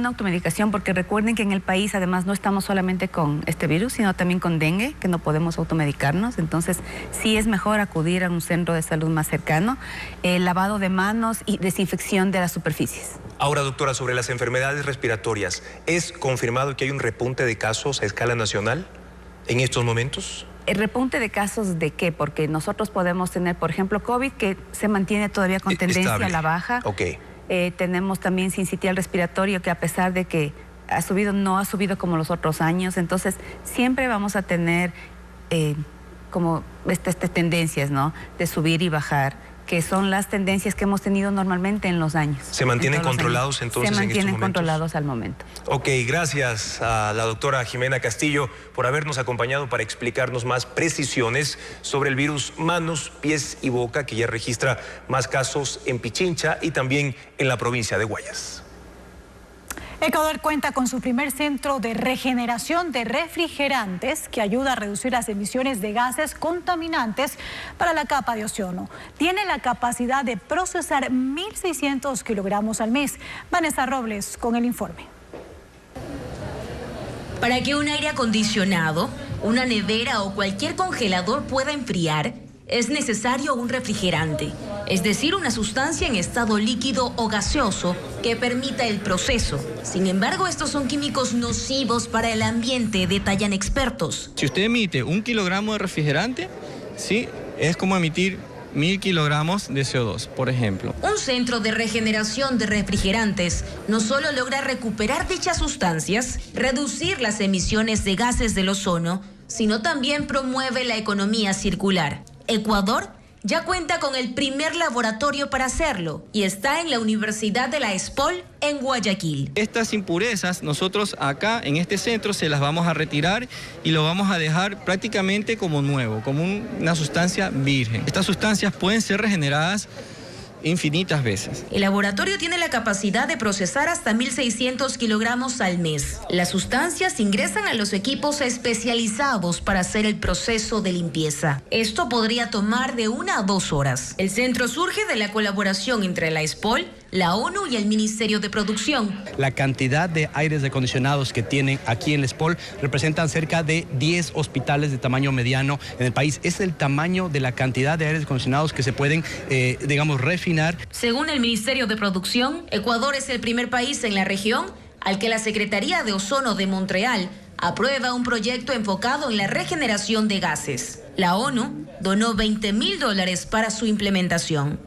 automedicación, porque recuerden que en el país además no estamos solamente con este virus, sino también con dengue, que no podemos automedicarnos. Entonces, sí es mejor acudir a un centro de salud más cercano, lavado de manos y desinfección de las superficies. Ahora, doctora, sobre las enfermedades respiratorias, ¿es confirmado que hay un repunte de casos a escala nacional en estos momentos? ¿El repunte de casos de qué? Porque nosotros podemos tener, por ejemplo, COVID, que se mantiene todavía con tendencia a la baja. Tenemos también sincitial respiratorio, que a pesar de que ha subido, no ha subido como los otros años. Entonces, siempre vamos a tener como estas tendencias, ¿no? De subir y bajar, que son las tendencias que hemos tenido normalmente en los años. ¿Se mantienen controlados entonces en estos momentos? Se mantienen controlados al momento. Ok, gracias a la doctora Jimena Castillo por habernos acompañado para explicarnos más precisiones sobre el virus manos, pies y boca, que ya registra más casos en Pichincha y también en la provincia de Guayas. Ecuador cuenta con su primer centro de regeneración de refrigerantes que ayuda a reducir las emisiones de gases contaminantes para la capa de ozono. Tiene la capacidad de procesar 1.600 kilogramos al mes. Vanessa Robles con el informe. Para que un aire acondicionado, una nevera o cualquier congelador pueda enfriar, es necesario un refrigerante, es decir, una sustancia en estado líquido o gaseoso que permita el proceso. Sin embargo, estos son químicos nocivos para el ambiente, detallan expertos. Si usted emite 1 kilogramo de refrigerante, sí, es como emitir 1.000 kilogramos de CO2, por ejemplo. Un centro de regeneración de refrigerantes no solo logra recuperar dichas sustancias, reducir las emisiones de gases del ozono, sino también promueve la economía circular. Ecuador ya cuenta con el primer laboratorio para hacerlo y está en la Universidad de la ESPOL en Guayaquil. Estas impurezas nosotros acá en este centro se las vamos a retirar y lo vamos a dejar prácticamente como nuevo, como una sustancia virgen. Estas sustancias pueden ser regeneradas infinitas veces. El laboratorio tiene la capacidad de procesar hasta 1.600 kilogramos al mes. Las sustancias ingresan a los equipos especializados para hacer el proceso de limpieza. Esto podría tomar de 1 a 2 horas. El centro surge de la colaboración entre la ESPOL, la ONU y el Ministerio de Producción. La cantidad de aires acondicionados que tienen aquí en la ESPOL representan cerca de 10 hospitales de tamaño mediano en el país. Es el tamaño de la cantidad de aires acondicionados que se pueden, refinar. Según el Ministerio de Producción, Ecuador es el primer país en la región al que la Secretaría de Ozono de Montreal aprueba un proyecto enfocado en la regeneración de gases. La ONU donó $20.000 para su implementación.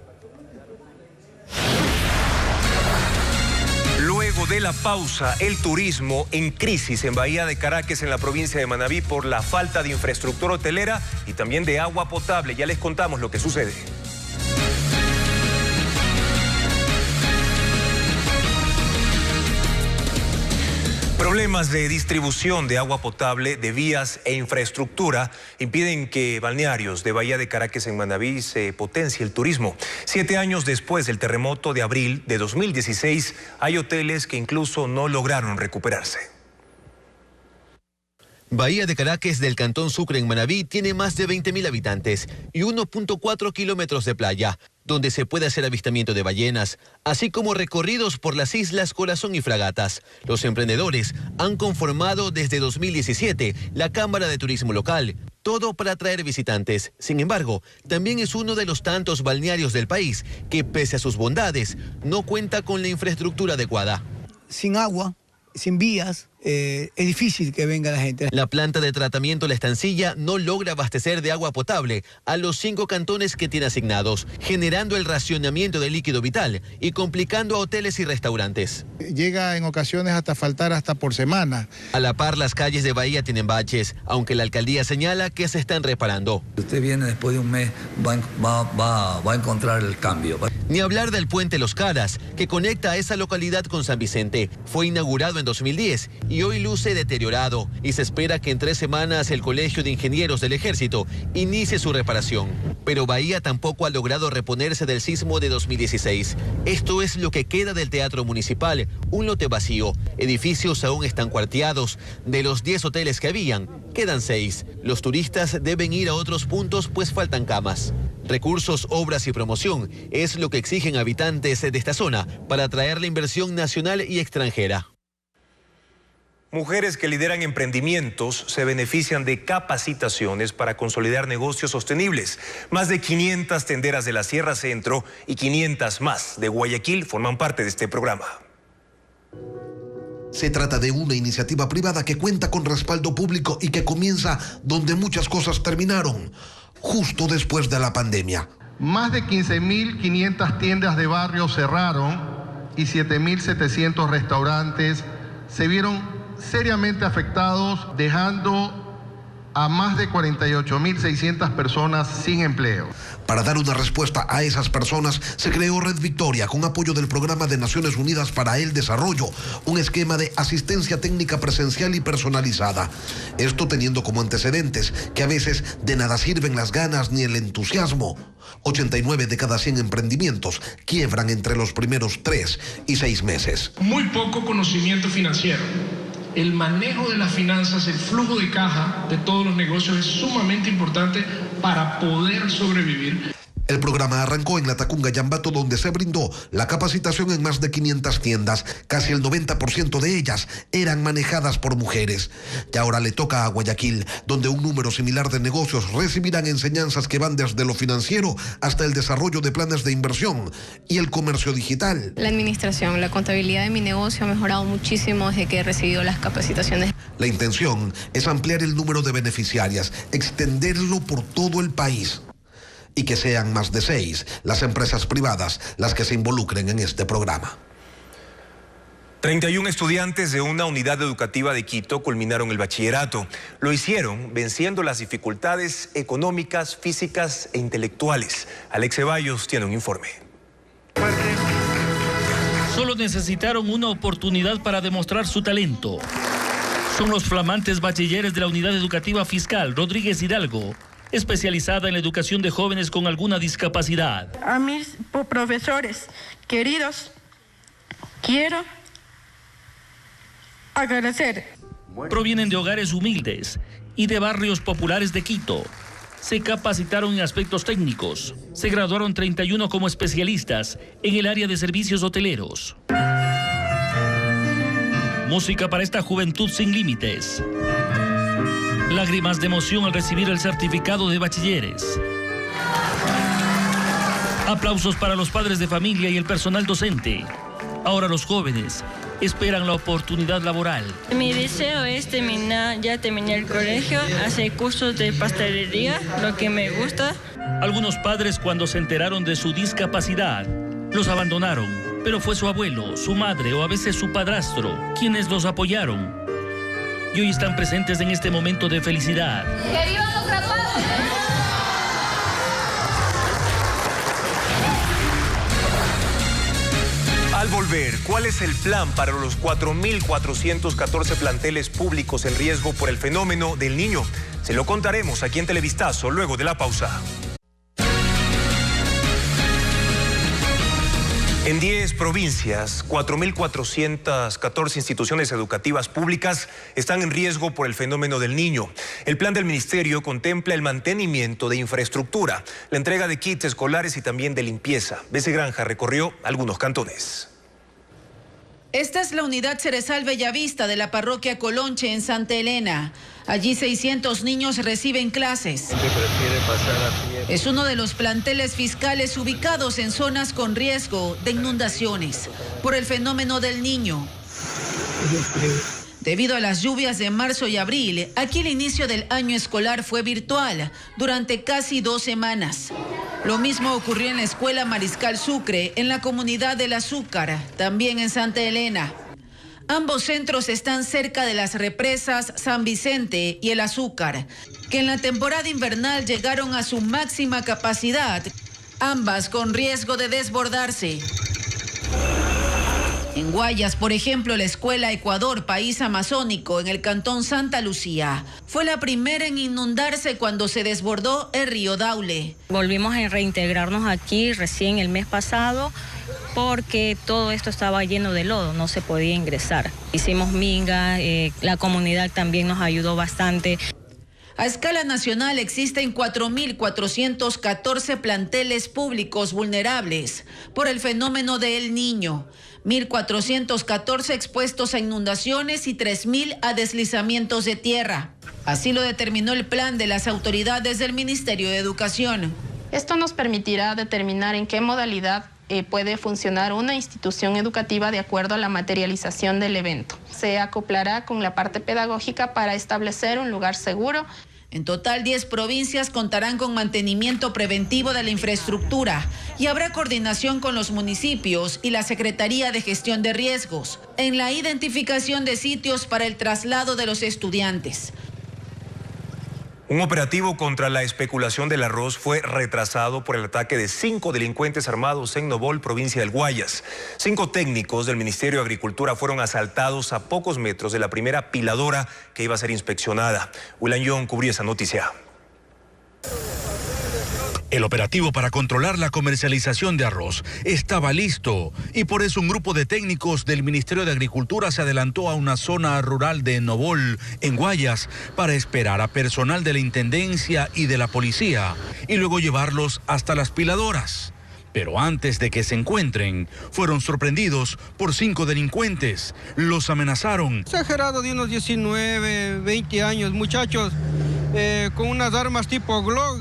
Luego de la pausa, el turismo en crisis en Bahía de Caracas, en la provincia de Manabí, por la falta de infraestructura hotelera y también de agua potable. Ya les contamos lo que sucede. Problemas de distribución de agua potable, de vías e infraestructura impiden que balnearios de Bahía de Caracas en Manabí se potencie el turismo. 7 años después del terremoto de abril de 2016, hay hoteles que incluso no lograron recuperarse. Bahía de Caracas del Cantón Sucre en Manabí tiene más de 20.000 habitantes y 1.4 kilómetros de playa, donde se puede hacer avistamiento de ballenas, así como recorridos por las islas Corazón y Fragatas. Los emprendedores han conformado desde 2017 la Cámara de Turismo Local, todo para atraer visitantes. Sin embargo, también es uno de los tantos balnearios del país que, pese a sus bondades, no cuenta con la infraestructura adecuada. Sin agua, sin vías, es difícil que venga la gente. La planta de tratamiento La Estancilla no logra abastecer de agua potable a los 5 cantones que tiene asignados, generando el racionamiento de líquido vital y complicando a hoteles y restaurantes. Llega en ocasiones hasta faltar hasta por semana. A la par, las calles de Bahía tienen baches, aunque la alcaldía señala que se están reparando. Usted viene después de un mes, va a encontrar el cambio. Ni hablar del puente Los Caras, que conecta a esa localidad con San Vicente. Fue inaugurado en 2010 y hoy luce deteriorado, y se espera que en 3 semanas el Colegio de Ingenieros del Ejército inicie su reparación. Pero Bahía tampoco ha logrado reponerse del sismo de 2016. Esto es lo que queda del Teatro Municipal, un lote vacío. Edificios aún están cuarteados. De los 10 hoteles que habían, quedan 6. Los turistas deben ir a otros puntos pues faltan camas. Recursos, obras y promoción es lo que exigen habitantes de esta zona para atraer la inversión nacional y extranjera. Mujeres que lideran emprendimientos se benefician de capacitaciones para consolidar negocios sostenibles. Más de 500 tenderas de la Sierra Centro y 500 más de Guayaquil forman parte de este programa. Se trata de una iniciativa privada que cuenta con respaldo público y que comienza donde muchas cosas terminaron, justo después de la pandemia. Más de 15.500 tiendas de barrio cerraron y 7.700 restaurantes se vieron seriamente afectados, dejando a más de 48.600 personas sin empleo. Para dar una respuesta a esas personas, se creó Red Victoria con apoyo del Programa de Naciones Unidas para el Desarrollo, un esquema de asistencia técnica presencial y personalizada. Esto teniendo como antecedentes que a veces de nada sirven las ganas ni el entusiasmo. 89 de cada 100 emprendimientos quiebran entre los primeros 3 y 6 meses. Muy poco conocimiento financiero. El manejo de las finanzas, el flujo de caja de todos los negocios es sumamente importante para poder sobrevivir. El programa arrancó en Latacunga, Yambato, donde se brindó la capacitación en más de 500 tiendas. Casi el 90% de ellas eran manejadas por mujeres. Y ahora le toca a Guayaquil, donde un número similar de negocios recibirán enseñanzas que van desde lo financiero hasta el desarrollo de planes de inversión y el comercio digital. La administración, la contabilidad de mi negocio ha mejorado muchísimo desde que he recibido las capacitaciones. La intención es ampliar el número de beneficiarias, extenderlo por todo el país, y que sean más de 6 las empresas privadas las que se involucren en este programa. 31 estudiantes de una unidad educativa de Quito culminaron el bachillerato. Lo hicieron venciendo las dificultades económicas, físicas e intelectuales. Alex Ceballos tiene un informe. Solo necesitaron una oportunidad para demostrar su talento. Son los flamantes bachilleres de la Unidad Educativa Fiscal Rodríguez Hidalgo, especializada en la educación de jóvenes con alguna discapacidad. A mis profesores queridos, quiero agradecer. Provienen de hogares humildes y de barrios populares de Quito. Se capacitaron en aspectos técnicos. Se graduaron 31 como especialistas en el área de servicios hoteleros. Música para esta juventud sin límites. Lágrimas de emoción al recibir el certificado de bachilleres. Aplausos para los padres de familia y el personal docente. Ahora los jóvenes esperan la oportunidad laboral. Mi deseo es terminar, ya terminé el colegio, hacer cursos de pastelería, lo que me gusta. Algunos padres, cuando se enteraron de su discapacidad, los abandonaron, pero fue su abuelo, su madre o a veces su padrastro quienes los apoyaron. Y hoy están presentes en este momento de felicidad. ¡Que vivan los rapaces! Al volver, ¿cuál es el plan para los 4.414 planteles públicos en riesgo por el fenómeno del Niño? Se lo contaremos aquí en Televistazo luego de la pausa. En 10 provincias, 4.414 instituciones educativas públicas están en riesgo por el fenómeno del Niño. El plan del ministerio contempla el mantenimiento de infraestructura, la entrega de kits escolares y también de limpieza. Bese Granja recorrió algunos cantones. Esta es la unidad Cerezal Bellavista de la parroquia Colonche en Santa Elena. Allí 600 niños reciben clases. Es uno de los planteles fiscales ubicados en zonas con riesgo de inundaciones por el fenómeno del Niño. Debido a las lluvias de marzo y abril, aquí el inicio del año escolar fue virtual durante casi 2 semanas. Lo mismo ocurrió en la escuela Mariscal Sucre, en la comunidad del Azúcar, también en Santa Elena. Ambos centros están cerca de las represas San Vicente y el Azúcar, que en la temporada invernal llegaron a su máxima capacidad, ambas con riesgo de desbordarse. En Guayas, por ejemplo, la escuela Ecuador, país amazónico, en el cantón Santa Lucía, fue la primera en inundarse cuando se desbordó el río Daule. Volvimos a reintegrarnos aquí recién el mes pasado porque todo esto estaba lleno de lodo, no se podía ingresar. Hicimos minga, la comunidad también nos ayudó bastante. A escala nacional existen 4.414 planteles públicos vulnerables por el fenómeno del Niño, 1.414 expuestos a inundaciones y 3.000 a deslizamientos de tierra. Así lo determinó el plan de las autoridades del Ministerio de Educación. Esto nos permitirá determinar en qué modalidad puede funcionar una institución educativa de acuerdo a la materialización del evento. Se acoplará con la parte pedagógica para establecer un lugar seguro. En total, 10 provincias contarán con mantenimiento preventivo de la infraestructura y habrá coordinación con los municipios y la Secretaría de Gestión de Riesgos en la identificación de sitios para el traslado de los estudiantes. Un operativo contra la especulación del arroz fue retrasado por el ataque de 5 delincuentes armados en Nobol, provincia del Guayas. 5 técnicos del Ministerio de Agricultura fueron asaltados a pocos metros de la primera piladora que iba a ser inspeccionada. William Young cubrió esa noticia. El operativo para controlar la comercialización de arroz estaba listo y por eso un grupo de técnicos del Ministerio de Agricultura se adelantó a una zona rural de Nobol, en Guayas, para esperar a personal de la Intendencia y de la Policía y luego llevarlos hasta las piladoras. Pero antes de que se encuentren, fueron sorprendidos por 5 delincuentes. Los amenazaron. Exagerado de unos 19, 20 años, muchachos, con unas armas tipo Glock.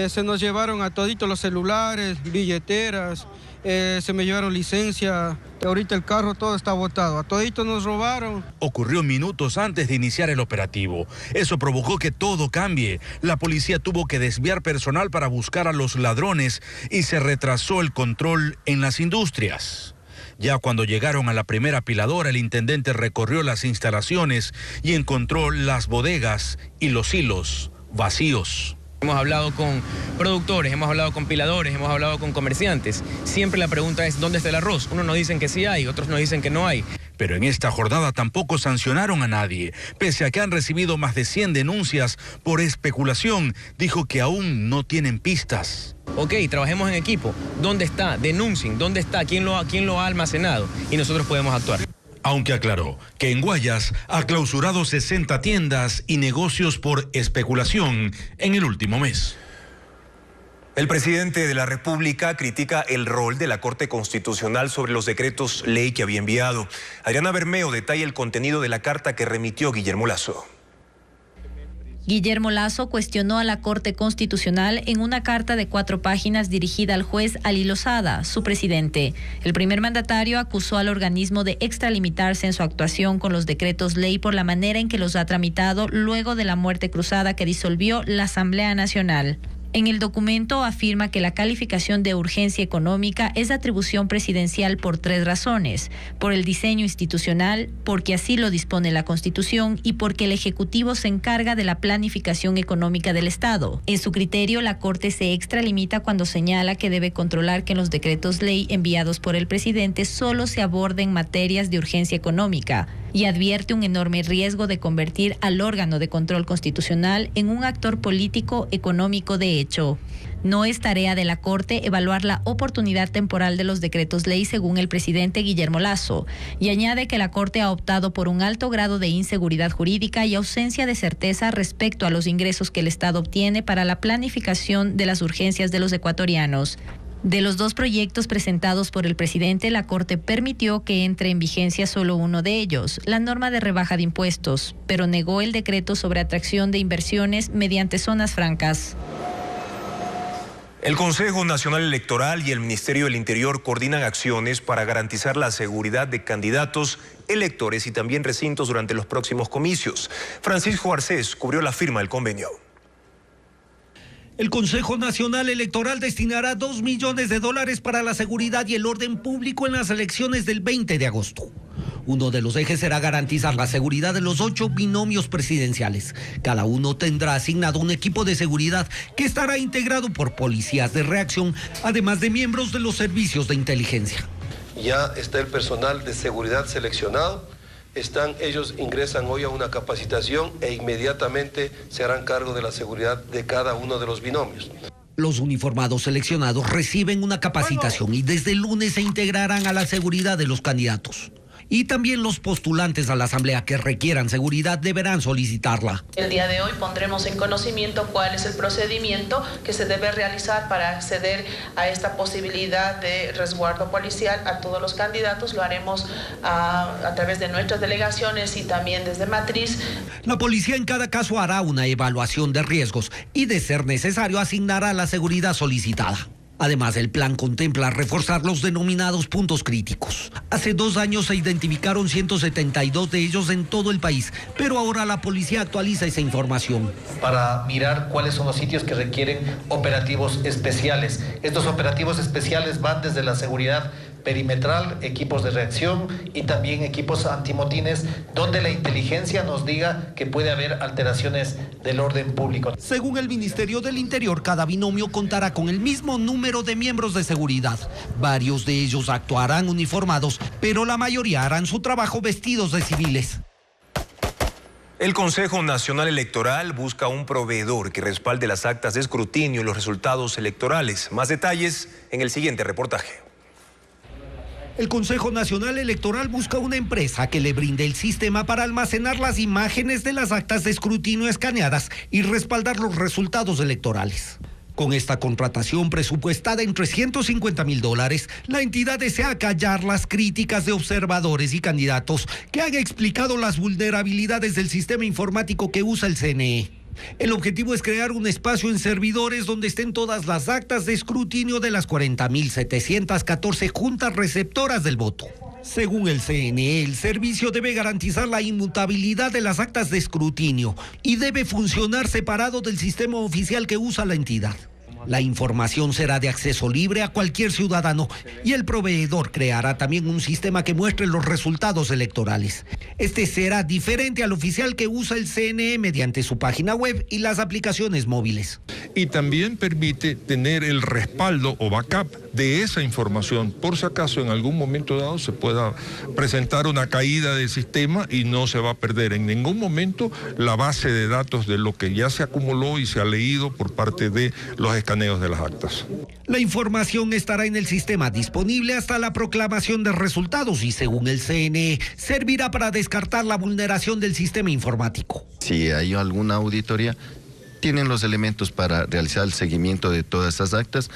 Se nos llevaron a toditos los celulares, billeteras, se me llevaron licencia. Ahorita el carro todo está botado, a toditos nos robaron. Ocurrió minutos antes de iniciar el operativo. Eso provocó que todo cambie. La policía tuvo que desviar personal para buscar a los ladrones y se retrasó el control en las industrias. Ya cuando llegaron a la primera piladora, el intendente recorrió las instalaciones y encontró las bodegas y los hilos vacíos. Hemos hablado con productores, hemos hablado con piladores, hemos hablado con comerciantes. Siempre la pregunta es, ¿dónde está el arroz? Unos nos dicen que sí hay, otros nos dicen que no hay. Pero en esta jornada tampoco sancionaron a nadie. Pese a que han recibido más de 100 denuncias por especulación, dijo que aún no tienen pistas. Ok, trabajemos en equipo. ¿Dónde está? Denuncien. ¿Dónde está? ¿Quién lo ha almacenado? Y nosotros podemos actuar. Aunque aclaró que en Guayas ha clausurado 60 tiendas y negocios por especulación en el último mes. El presidente de la República critica el rol de la Corte Constitucional sobre los decretos ley que había enviado. Adriana Bermeo detalla el contenido de la carta que remitió Guillermo Lasso. Guillermo Lasso cuestionó a la Corte Constitucional en una carta de 4 páginas dirigida al juez Ali Lozada, su presidente. El primer mandatario acusó al organismo de extralimitarse en su actuación con los decretos ley por la manera en que los ha tramitado luego de la muerte cruzada que disolvió la Asamblea Nacional. En el documento afirma que la calificación de urgencia económica es atribución presidencial por 3 razones: por el diseño institucional, porque así lo dispone la Constitución y porque el Ejecutivo se encarga de la planificación económica del Estado. En su criterio, la Corte se extralimita cuando señala que debe controlar que en los decretos ley enviados por el presidente solo se aborden materias de urgencia económica y advierte un enorme riesgo de convertir al órgano de control constitucional en un actor político económico de hecho. No es tarea de la Corte evaluar la oportunidad temporal de los decretos ley, según el presidente Guillermo Lasso, y añade que la Corte ha optado por un alto grado de inseguridad jurídica y ausencia de certeza respecto a los ingresos que el Estado obtiene para la planificación de las urgencias de los ecuatorianos. De los 2 proyectos presentados por el presidente, la Corte permitió que entre en vigencia solo uno de ellos, la norma de rebaja de impuestos, pero negó el decreto sobre atracción de inversiones mediante zonas francas. El Consejo Nacional Electoral y el Ministerio del Interior coordinan acciones para garantizar la seguridad de candidatos, electores y también recintos durante los próximos comicios. Francisco Arcés cubrió la firma del convenio. El Consejo Nacional Electoral destinará $2 millones para la seguridad y el orden público en las elecciones del 20 de agosto. Uno de los ejes será garantizar la seguridad de los 8 binomios presidenciales. Cada uno tendrá asignado un equipo de seguridad que estará integrado por policías de reacción, además de miembros de los servicios de inteligencia. Ya está el personal de seguridad seleccionado. Ellos ingresan hoy a una capacitación e inmediatamente se harán cargo de la seguridad de cada uno de los binomios. Los uniformados seleccionados reciben una capacitación y desde el lunes se integrarán a la seguridad de los candidatos. Y también los postulantes a la Asamblea que requieran seguridad deberán solicitarla. El día de hoy pondremos en conocimiento cuál es el procedimiento que se debe realizar para acceder a esta posibilidad de resguardo policial a todos los candidatos. Lo haremos a través de nuestras delegaciones y también desde Matriz. La policía en cada caso hará una evaluación de riesgos y, de ser necesario, asignará la seguridad solicitada. Además, el plan contempla reforzar los denominados puntos críticos. Hace 2 años se identificaron 172 de ellos en todo el país, pero ahora la policía actualiza esa información. Para mirar cuáles son los sitios que requieren operativos especiales. Estos operativos especiales van desde la seguridad perimetral, equipos de reacción y también equipos antimotines, donde la inteligencia nos diga que puede haber alteraciones del orden público. Según el Ministerio del Interior, cada binomio contará con el mismo número de miembros de seguridad. Varios de ellos actuarán uniformados, pero la mayoría harán su trabajo vestidos de civiles. El Consejo Nacional Electoral busca un proveedor que respalde las actas de escrutinio y los resultados electorales. Más detalles en el siguiente reportaje. El Consejo Nacional Electoral busca una empresa que le brinde el sistema para almacenar las imágenes de las actas de escrutinio escaneadas y respaldar los resultados electorales. Con esta contratación presupuestada en $350,000, la entidad desea callar las críticas de observadores y candidatos que han explicado las vulnerabilidades del sistema informático que usa el CNE. El objetivo es crear un espacio en servidores donde estén todas las actas de escrutinio de las 40.714 juntas receptoras del voto. Según el CNE, el servicio debe garantizar la inmutabilidad de las actas de escrutinio y debe funcionar separado del sistema oficial que usa la entidad. La información será de acceso libre a cualquier ciudadano y el proveedor creará también un sistema que muestre los resultados electorales. Este será diferente al oficial que usa el CNE mediante su página web y las aplicaciones móviles. Y también permite tener el respaldo o backup de esa información, por si acaso en algún momento dado se pueda presentar una caída del sistema y no se va a perder en ningún momento la base de datos de lo que ya se acumuló y se ha leído por parte de los escaneos de las actas. La información estará en el sistema disponible hasta la proclamación de resultados y, según el CNE, servirá para descartar la vulneración del sistema informático. Si hay alguna auditoría, tienen los elementos para realizar el seguimiento de todas esas actas.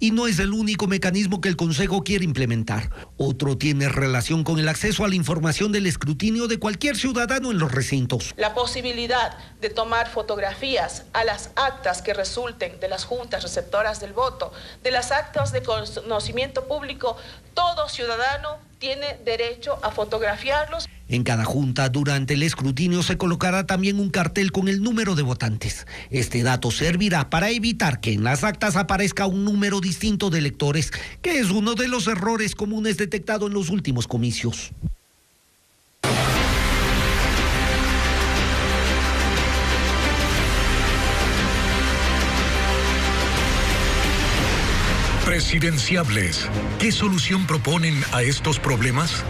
Y no es el único mecanismo que el Consejo quiere implementar. Otro tiene relación con el acceso a la información del escrutinio de cualquier ciudadano en los recintos. La posibilidad de tomar fotografías a las actas que resulten de las juntas receptoras del voto, de las actas de conocimiento público, todo ciudadano tiene derecho a fotografiarlos. En cada junta, durante el escrutinio, se colocará también un cartel con el número de votantes. Este dato servirá para evitar que en las actas aparezca un número distinto de electores, que es uno de los errores comunes detectados en los últimos comicios. Presidenciables. ¿Qué solución proponen a estos problemas?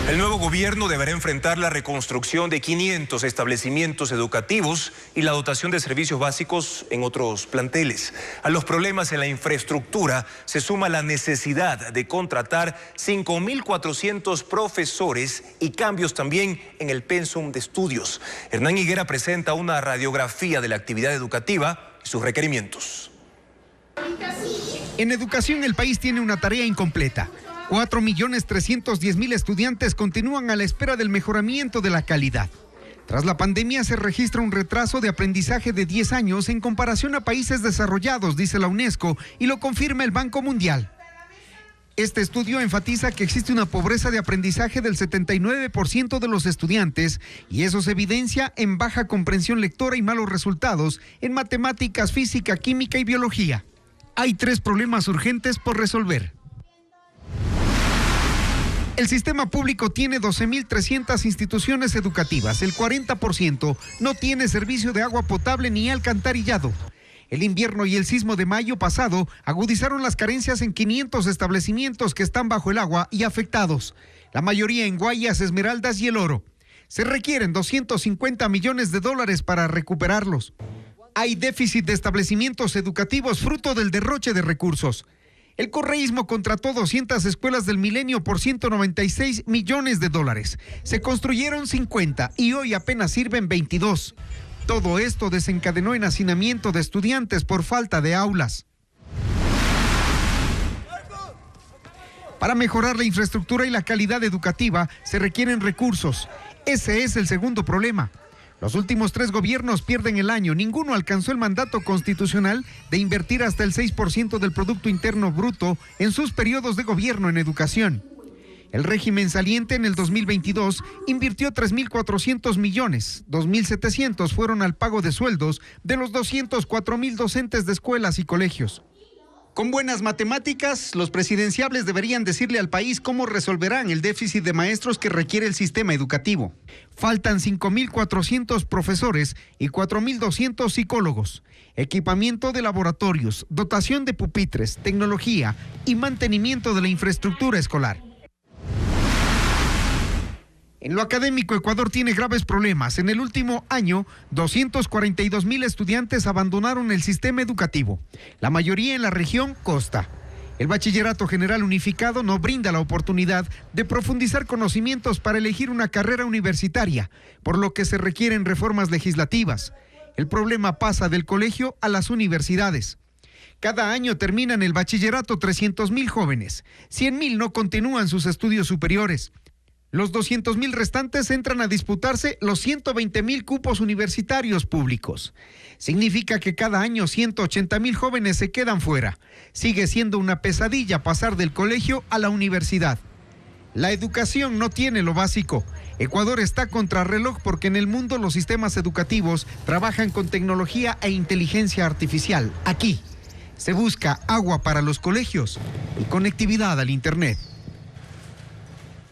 El nuevo gobierno deberá enfrentar la reconstrucción de 500 establecimientos educativos y la dotación de servicios básicos en otros planteles. A los problemas en la infraestructura se suma la necesidad de contratar 5.400 profesores y cambios también en el pensum de estudios. Hernán Higuera presenta una radiografía de la actividad educativa y sus requerimientos. En educación el país tiene una tarea incompleta. 4.310.000 estudiantes continúan a la espera del mejoramiento de la calidad. Tras la pandemia se registra un retraso de aprendizaje de 10 años en comparación a países desarrollados, dice la UNESCO, y lo confirma el Banco Mundial. Este estudio enfatiza que existe una pobreza de aprendizaje del 79% de los estudiantes y eso se evidencia en baja comprensión lectora y malos resultados en matemáticas, física, química y biología. Hay 3 problemas urgentes por resolver. El sistema público tiene 12.300 instituciones educativas. El 40% no tiene servicio de agua potable ni alcantarillado. El invierno y el sismo de mayo pasado agudizaron las carencias en 500 establecimientos que están bajo el agua y afectados. La mayoría en Guayas, Esmeraldas y El Oro. Se requieren $250 millones para recuperarlos. Hay déficit de establecimientos educativos fruto del derroche de recursos. El correísmo contrató 200 escuelas del milenio por $196 millones. Se construyeron 50 y hoy apenas sirven 22. Todo esto desencadenó en hacinamiento de estudiantes por falta de aulas. Para mejorar la infraestructura y la calidad educativa se requieren recursos. Ese es el segundo problema. Los últimos 3 gobiernos pierden el año. Ninguno alcanzó el mandato constitucional de invertir hasta el 6% del Producto Interno Bruto en sus periodos de gobierno en educación. El régimen saliente en el 2022 invirtió 3.400 millones. 2.700 fueron al pago de sueldos de los 204.000 docentes de escuelas y colegios. Con buenas matemáticas, los presidenciables deberían decirle al país cómo resolverán el déficit de maestros que requiere el sistema educativo. Faltan 5.400 profesores y 4.200 psicólogos. Equipamiento de laboratorios, dotación de pupitres, tecnología y mantenimiento de la infraestructura escolar. En lo académico, Ecuador tiene graves problemas. En el último año, 242.000 estudiantes abandonaron el sistema educativo, la mayoría en la región costa. El Bachillerato General Unificado no brinda la oportunidad de profundizar conocimientos para elegir una carrera universitaria, por lo que se requieren reformas legislativas. El problema pasa del colegio a las universidades. Cada año terminan el bachillerato 300.000 jóvenes, 100.000 no continúan sus estudios superiores. Los 200.000 restantes entran a disputarse los 120.000 cupos universitarios públicos. Significa que cada año 180.000 jóvenes se quedan fuera. Sigue siendo una pesadilla pasar del colegio a la universidad. La educación no tiene lo básico. Ecuador está contrarreloj porque en el mundo los sistemas educativos trabajan con tecnología e inteligencia artificial. Aquí se busca agua para los colegios y conectividad al Internet.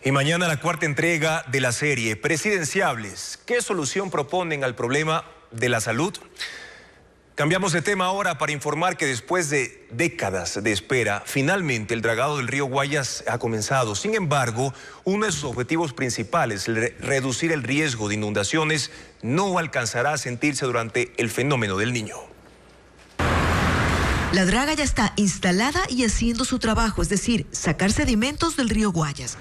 Y mañana la cuarta entrega de la serie Presidenciables. ¿Qué solución proponen al problema de la salud? Cambiamos de tema ahora para informar que después de décadas de espera, finalmente el dragado del río Guayas ha comenzado. Sin embargo, uno de sus objetivos principales, reducir el riesgo de inundaciones, no alcanzará a sentirse durante el fenómeno del Niño. La draga ya está instalada y haciendo su trabajo, es decir, sacar sedimentos del río Guayas.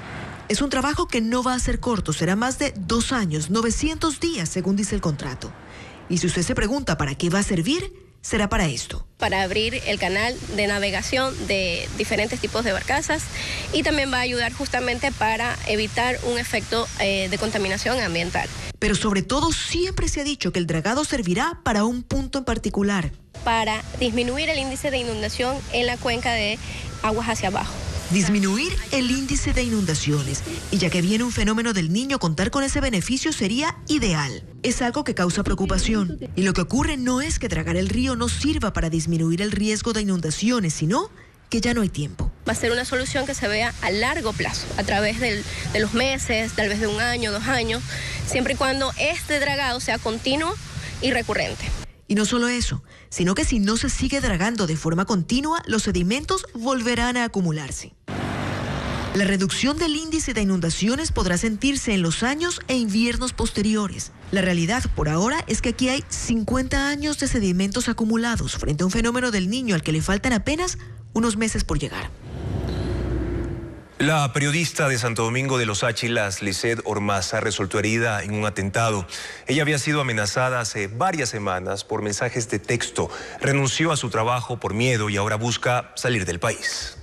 Es un trabajo que no va a ser corto, será más de 2 años, 900 días, según dice el contrato. Y si usted se pregunta para qué va a servir, será para esto. Para abrir el canal de navegación de diferentes tipos de barcazas y también va a ayudar justamente para evitar un efecto de contaminación ambiental. Pero sobre todo siempre se ha dicho que el dragado servirá para un punto en particular. Para disminuir el índice de inundación en la cuenca de aguas hacia abajo. Disminuir el índice de inundaciones. Y ya que viene un fenómeno del Niño, contar con ese beneficio sería ideal. Es algo que causa preocupación. Y lo que ocurre no es que dragar el río no sirva para disminuir el riesgo de inundaciones, sino que ya no hay tiempo. Va a ser una solución que se vea a largo plazo, a través de los meses, tal vez de 1 año, 2 años, siempre y cuando este dragado sea continuo y recurrente. Y no solo eso, sino que si no se sigue dragando de forma continua, los sedimentos volverán a acumularse. La reducción del índice de inundaciones podrá sentirse en los años e inviernos posteriores. La realidad por ahora es que aquí hay 50 años de sedimentos acumulados frente a un fenómeno del Niño al que le faltan apenas unos meses por llegar. La periodista de Santo Domingo de los Áchilas, Lisset Ormaza, resultó herida en un atentado. Ella había sido amenazada hace varias semanas por mensajes de texto. Renunció a su trabajo por miedo y ahora busca salir del país.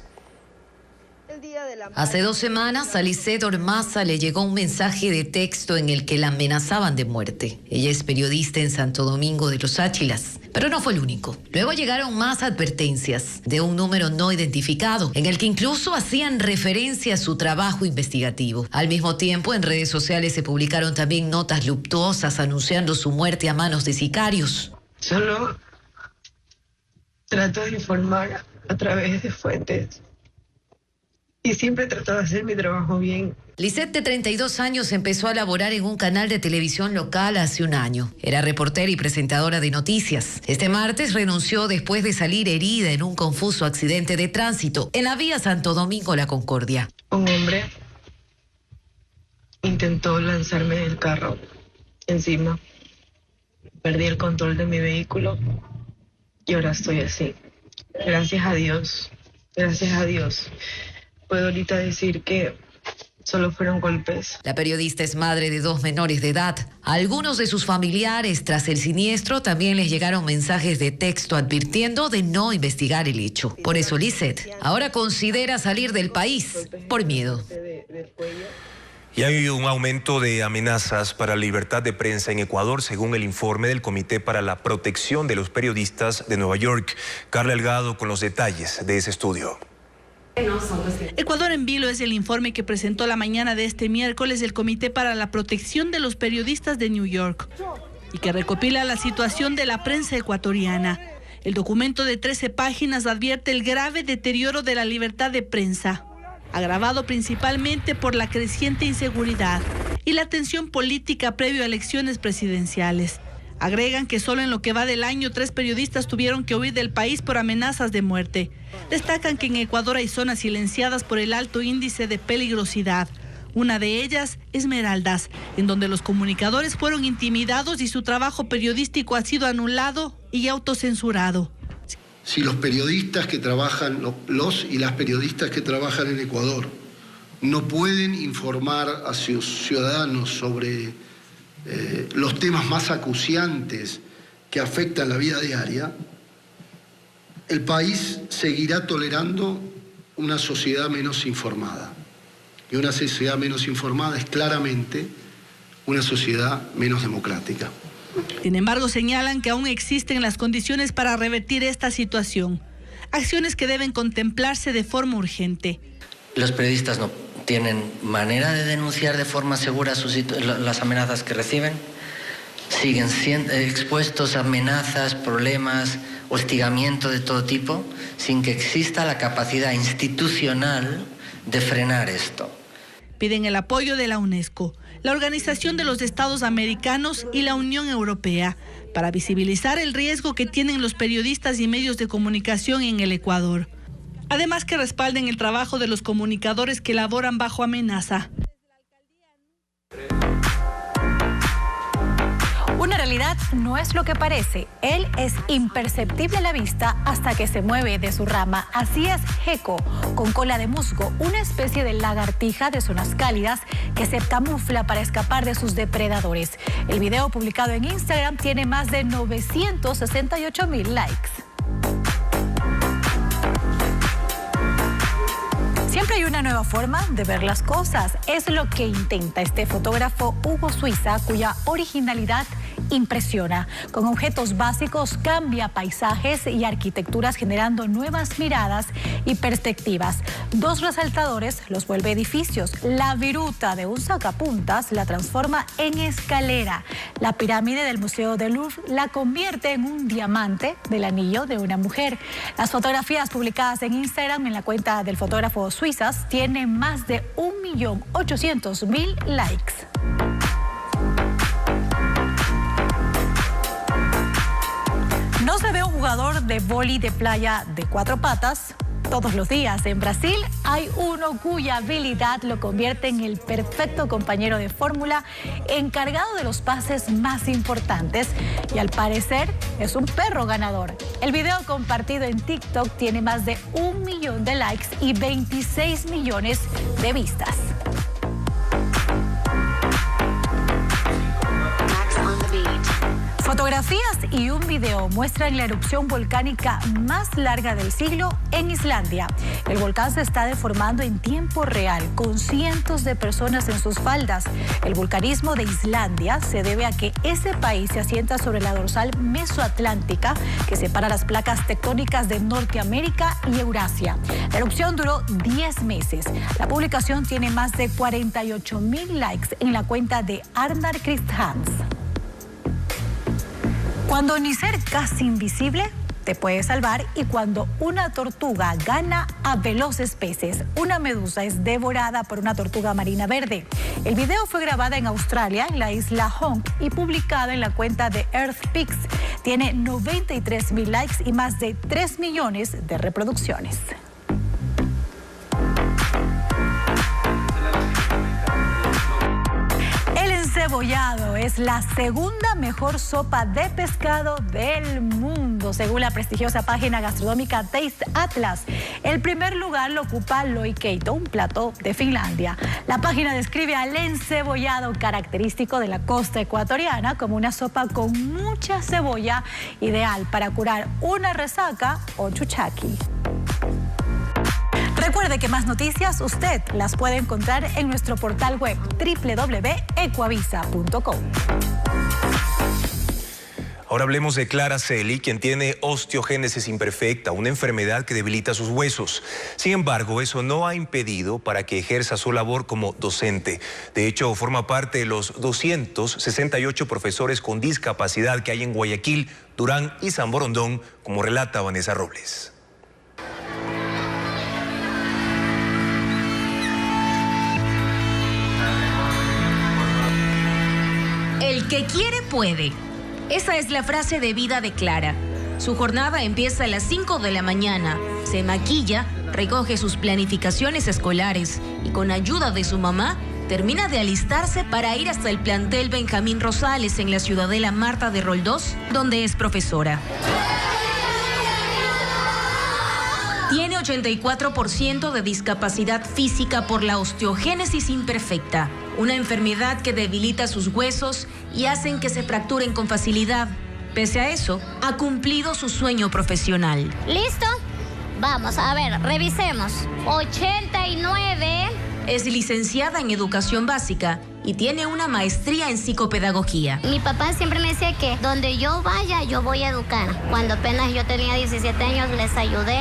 Hace 2 semanas a Lisset Ormaza le llegó un mensaje de texto en el que la amenazaban de muerte. Ella es periodista en Santo Domingo de los Áchilas, pero no fue el único. Luego llegaron más advertencias de un número no identificado, en el que incluso hacían referencia a su trabajo investigativo. Al mismo tiempo, en redes sociales se publicaron también notas luctuosas anunciando su muerte a manos de sicarios. Solo trato de informar a través de fuentes. Y siempre trato de hacer mi trabajo bien. Lisset, de 32 años, empezó a laborar en un canal de televisión local hace 1 año. Era reportera y presentadora de noticias. Este martes renunció después de salir herida en un confuso accidente de tránsito en la vía Santo Domingo-La Concordia. Un hombre intentó lanzarme del carro encima. Perdí el control de mi vehículo y ahora estoy así. Gracias a Dios. Gracias a Dios. Puedo ahorita decir que solo fueron golpes. La periodista es madre de 2 menores de edad. A algunos de sus familiares, tras el siniestro, también les llegaron mensajes de texto advirtiendo de no investigar el hecho. Por eso Lisset ahora considera salir del país por miedo. Y hay un aumento de amenazas para la libertad de prensa en Ecuador, según el informe del Comité para la Protección de los Periodistas de Nueva York. Carla Delgado con los detalles de ese estudio. Ecuador en vilo es el informe que presentó la mañana de este miércoles el Comité para la Protección de los Periodistas de New York y que recopila la situación de la prensa ecuatoriana. El documento de 13 páginas advierte el grave deterioro de la libertad de prensa, agravado principalmente por la creciente inseguridad y la tensión política previo a elecciones presidenciales. Agregan que solo en lo que va del año 3 periodistas tuvieron que huir del país por amenazas de muerte. Destacan que en Ecuador hay zonas silenciadas por el alto índice de peligrosidad. Una de ellas, Esmeraldas, en donde los comunicadores fueron intimidados y su trabajo periodístico ha sido anulado y autocensurado. Si los periodistas que trabajan, los y las periodistas que trabajan en Ecuador no pueden informar a sus ciudadanos sobre los temas más acuciantes que afectan la vida diaria, el país seguirá tolerando una sociedad menos informada. Y una sociedad menos informada es claramente una sociedad menos democrática. Sin embargo, señalan que aún existen las condiciones para revertir esta situación. Acciones que deben contemplarse de forma urgente. Los periodistas no tienen manera de denunciar de forma segura las amenazas que reciben. Siguen siendo expuestos a amenazas, problemas, hostigamiento de todo tipo, sin que exista la capacidad institucional de frenar esto. Piden el apoyo de la UNESCO, la Organización de los Estados Americanos y la Unión Europea para visibilizar el riesgo que tienen los periodistas y medios de comunicación en el Ecuador. Además, que respalden el trabajo de los comunicadores que laboran bajo amenaza. Una realidad no es lo que parece. Él es imperceptible a la vista hasta que se mueve de su rama. Así es gecko, con cola de musgo, una especie de lagartija de zonas cálidas que se camufla para escapar de sus depredadores. El video publicado en Instagram tiene más de 968,000 likes. Siempre hay una nueva forma de ver las cosas. Es lo que intenta este fotógrafo Hugo Suiza, cuya originalidad impresiona. Con objetos básicos cambia paisajes y arquitecturas, generando nuevas miradas y perspectivas. Dos resaltadores los vuelve edificios. La viruta de un sacapuntas la transforma en escalera. La pirámide del Museo del Louvre la convierte en un diamante del anillo de una mujer. Las fotografías publicadas en Instagram en la cuenta del fotógrafo Suizas tienen más de 1.800.000 likes. No se ve un jugador de vóley de playa de 4 patas todos los días. En Brasil hay uno cuya habilidad lo convierte en el perfecto compañero de fórmula, encargado de los pases más importantes, y al parecer es un perro ganador. El video compartido en TikTok tiene más de 1 millón de likes y 26 millones de vistas. Fotografías y un video muestran la erupción volcánica más larga del siglo en Islandia. El volcán se está deformando en tiempo real, con cientos de personas en sus faldas. El vulcanismo de Islandia se debe a que ese país se asienta sobre la dorsal mesoatlántica que separa las placas tectónicas de Norteamérica y Eurasia. La erupción duró 10 meses. La publicación tiene más de 48,000 likes en la cuenta de Arnar Christhans. Cuando ni ser casi invisible te puede salvar, y cuando una tortuga gana a veloces peces, una medusa es devorada por una tortuga marina verde. El video fue grabado en Australia, en la isla Hong, y publicado en la cuenta de EarthPix. Tiene 93,000 likes y más de 3 millones de reproducciones. El encebollado es la segunda mejor sopa de pescado del mundo, según la prestigiosa página gastronómica Taste Atlas. El primer lugar lo ocupa loikeito, un plato de Finlandia. La página describe al encebollado, característico de la costa ecuatoriana, como una sopa con mucha cebolla, ideal para curar una resaca o chuchaqui. Recuerde que más noticias usted las puede encontrar en nuestro portal web www.ecuavisa.com. Ahora hablemos de Clara Celi, quien tiene osteogénesis imperfecta, una enfermedad que debilita sus huesos. Sin embargo, eso no ha impedido para que ejerza su labor como docente. De hecho, forma parte de los 268 profesores con discapacidad que hay en Guayaquil, Durán y San Borondón, como relata Vanessa Robles. El que quiere puede. Esa es la frase de vida de Clara. Su jornada empieza a las 5 de la mañana. Se maquilla, recoge sus planificaciones escolares y con ayuda de su mamá termina de alistarse para ir hasta el plantel Benjamín Rosales en la Ciudadela Marta de Roldós, donde es profesora. Tiene 84% de discapacidad física por la osteogénesis imperfecta, una enfermedad que debilita sus huesos y hacen que se fracturen con facilidad. Pese a eso, ha cumplido su sueño profesional. ¿Listo? Vamos, a ver, revisemos. 89. Es licenciada en educación básica y tiene una maestría en psicopedagogía. Mi papá siempre me decía que donde yo vaya, yo voy a educar. Cuando apenas yo tenía 17 años, les ayudé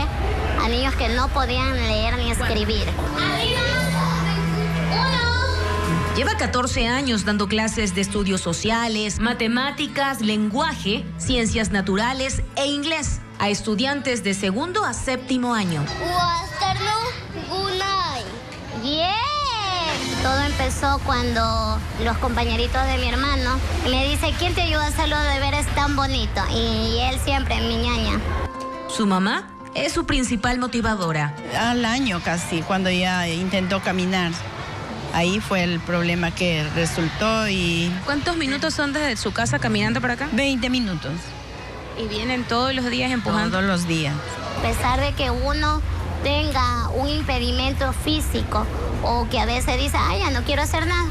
a niños que no podían leer ni escribir. Lleva 14 años dando clases de estudios sociales, matemáticas, lenguaje, ciencias naturales e inglés a estudiantes de 2º a 7º año. ¡Bien! Todo empezó cuando los compañeritos de mi hermano me dicen, ¿quién te ayuda a hacer los deberes tan bonito? Y él siempre, mi ñaña. Su mamá es su principal motivadora. Al año casi, cuando ya intentó caminar. Ahí fue el problema que resultó y... ¿Cuántos minutos son desde su casa caminando para acá? 20 minutos. ¿Y vienen todos los días empujando? Todos los días. A pesar de que uno tenga un impedimento físico o que a veces dice, ay, ya no quiero hacer nada.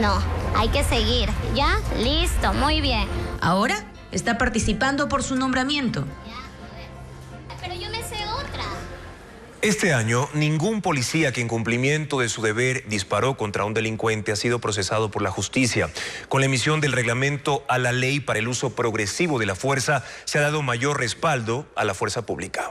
No, hay que seguir. ¿Ya? Listo, muy bien. Ahora está participando por su nombramiento. Pero yo me sé otra. Este año, ningún policía que en cumplimiento de su deber disparó contra un delincuente ha sido procesado por la justicia. Con la emisión del reglamento a la ley para el uso progresivo de la fuerza, se ha dado mayor respaldo a la fuerza pública.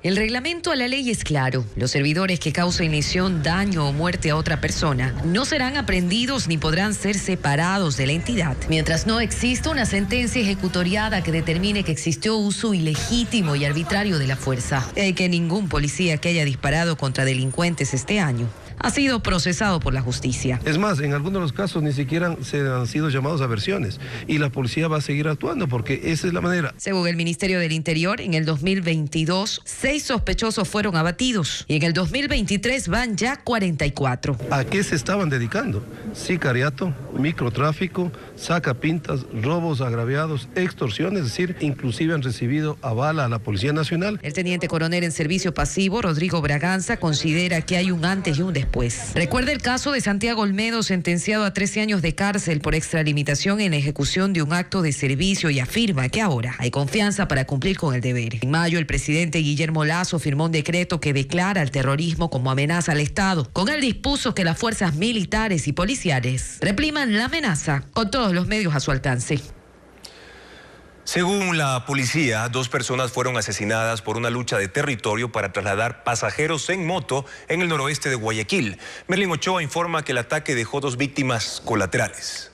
El reglamento a la ley es claro. Los servidores que causen lesión, daño o muerte a otra persona no serán aprehendidos ni podrán ser separados de la entidad, mientras no exista una sentencia ejecutoriada que determine que existió uso ilegítimo y arbitrario de la fuerza. Y que ningún policía que haya disparado contra delincuentes este año ha sido procesado por la justicia. Es más, en algunos de los casos ni siquiera se han sido llamados a versiones y la policía va a seguir actuando porque esa es la manera. Según el Ministerio del Interior, en el 2022, 6 sospechosos fueron abatidos y en el 2023 van ya 44. ¿A qué se estaban dedicando? Sicariato, microtráfico, sacapintas, robos agraviados, extorsiones, es decir, inclusive han recibido aval a la Policía Nacional. El teniente coronel en servicio pasivo, Rodrigo Braganza, considera que hay un antes y un después. Recuerda el caso de Santiago Olmedo, sentenciado a 13 años de cárcel por extralimitación en la ejecución de un acto de servicio, y afirma que ahora hay confianza para cumplir con el deber. En mayo, el presidente Guillermo Lasso firmó un decreto que declara el terrorismo como amenaza al Estado. Con él dispuso que las fuerzas militares y policiales repriman la amenaza con todos los medios a su alcance. Según la policía, 2 personas fueron asesinadas por una lucha de territorio para trasladar pasajeros en moto en el noroeste de Guayaquil. Merlin Ochoa informa que el ataque dejó 2 víctimas colaterales.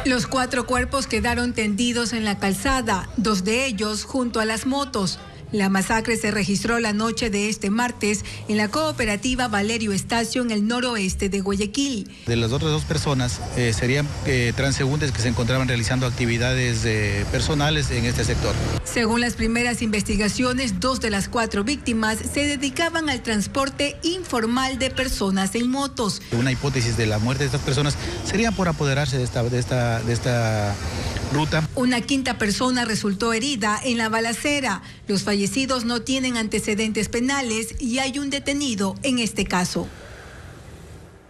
Los 4 cuerpos quedaron tendidos en la calzada, 2 de ellos junto a las motos. La masacre se registró la noche de este martes en la cooperativa Valerio Estacio en el noroeste de Guayaquil. De las otras 2 personas serían transeúntes que se encontraban realizando actividades personales en este sector. Según las primeras investigaciones, 2 de las 4 víctimas se dedicaban al transporte informal de personas en motos. Una hipótesis de la muerte de estas personas sería por apoderarse de esta ruta. Una 5ª persona resultó herida en la balacera. Los fallecidos no tienen antecedentes penales y hay un detenido en este caso.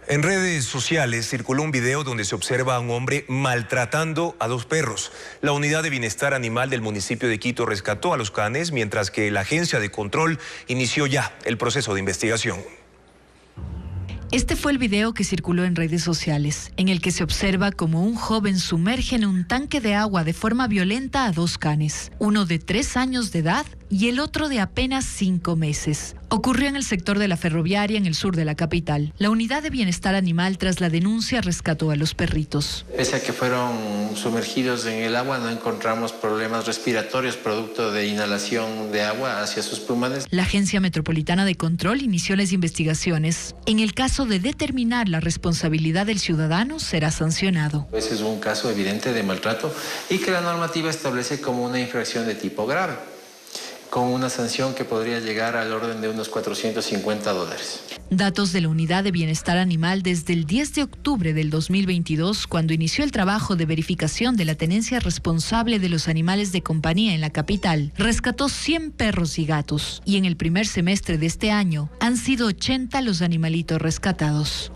En redes sociales circuló un video donde se observa a un hombre maltratando a 2 perros. La Unidad de Bienestar Animal del municipio de Quito rescató a los canes, mientras que la Agencia de Control inició ya el proceso de investigación. Este fue el video que circuló en redes sociales, en el que se observa como un joven sumerge en un tanque de agua de forma violenta a 2 canes, uno de 3 años de edad y el otro de apenas 5 meses. Ocurrió en el sector de la Ferroviaria, en el sur de la capital. La unidad de bienestar animal, tras la denuncia, rescató a los perritos. Pese a que fueron sumergidos en el agua, no encontramos problemas respiratorios producto de inhalación de agua hacia sus pulmones. La Agencia Metropolitana de Control inició las investigaciones. En el caso de determinar la responsabilidad del ciudadano, será sancionado. Ese es un caso evidente de maltrato y que la normativa establece como una infracción de tipo grave, con una sanción que podría llegar al orden de unos $450. Datos de la Unidad de Bienestar Animal desde el 10 de octubre del 2022, cuando inició el trabajo de verificación de la tenencia responsable de los animales de compañía en la capital, rescató 100 perros y gatos, y en el primer semestre de este año han sido 80 los animalitos rescatados.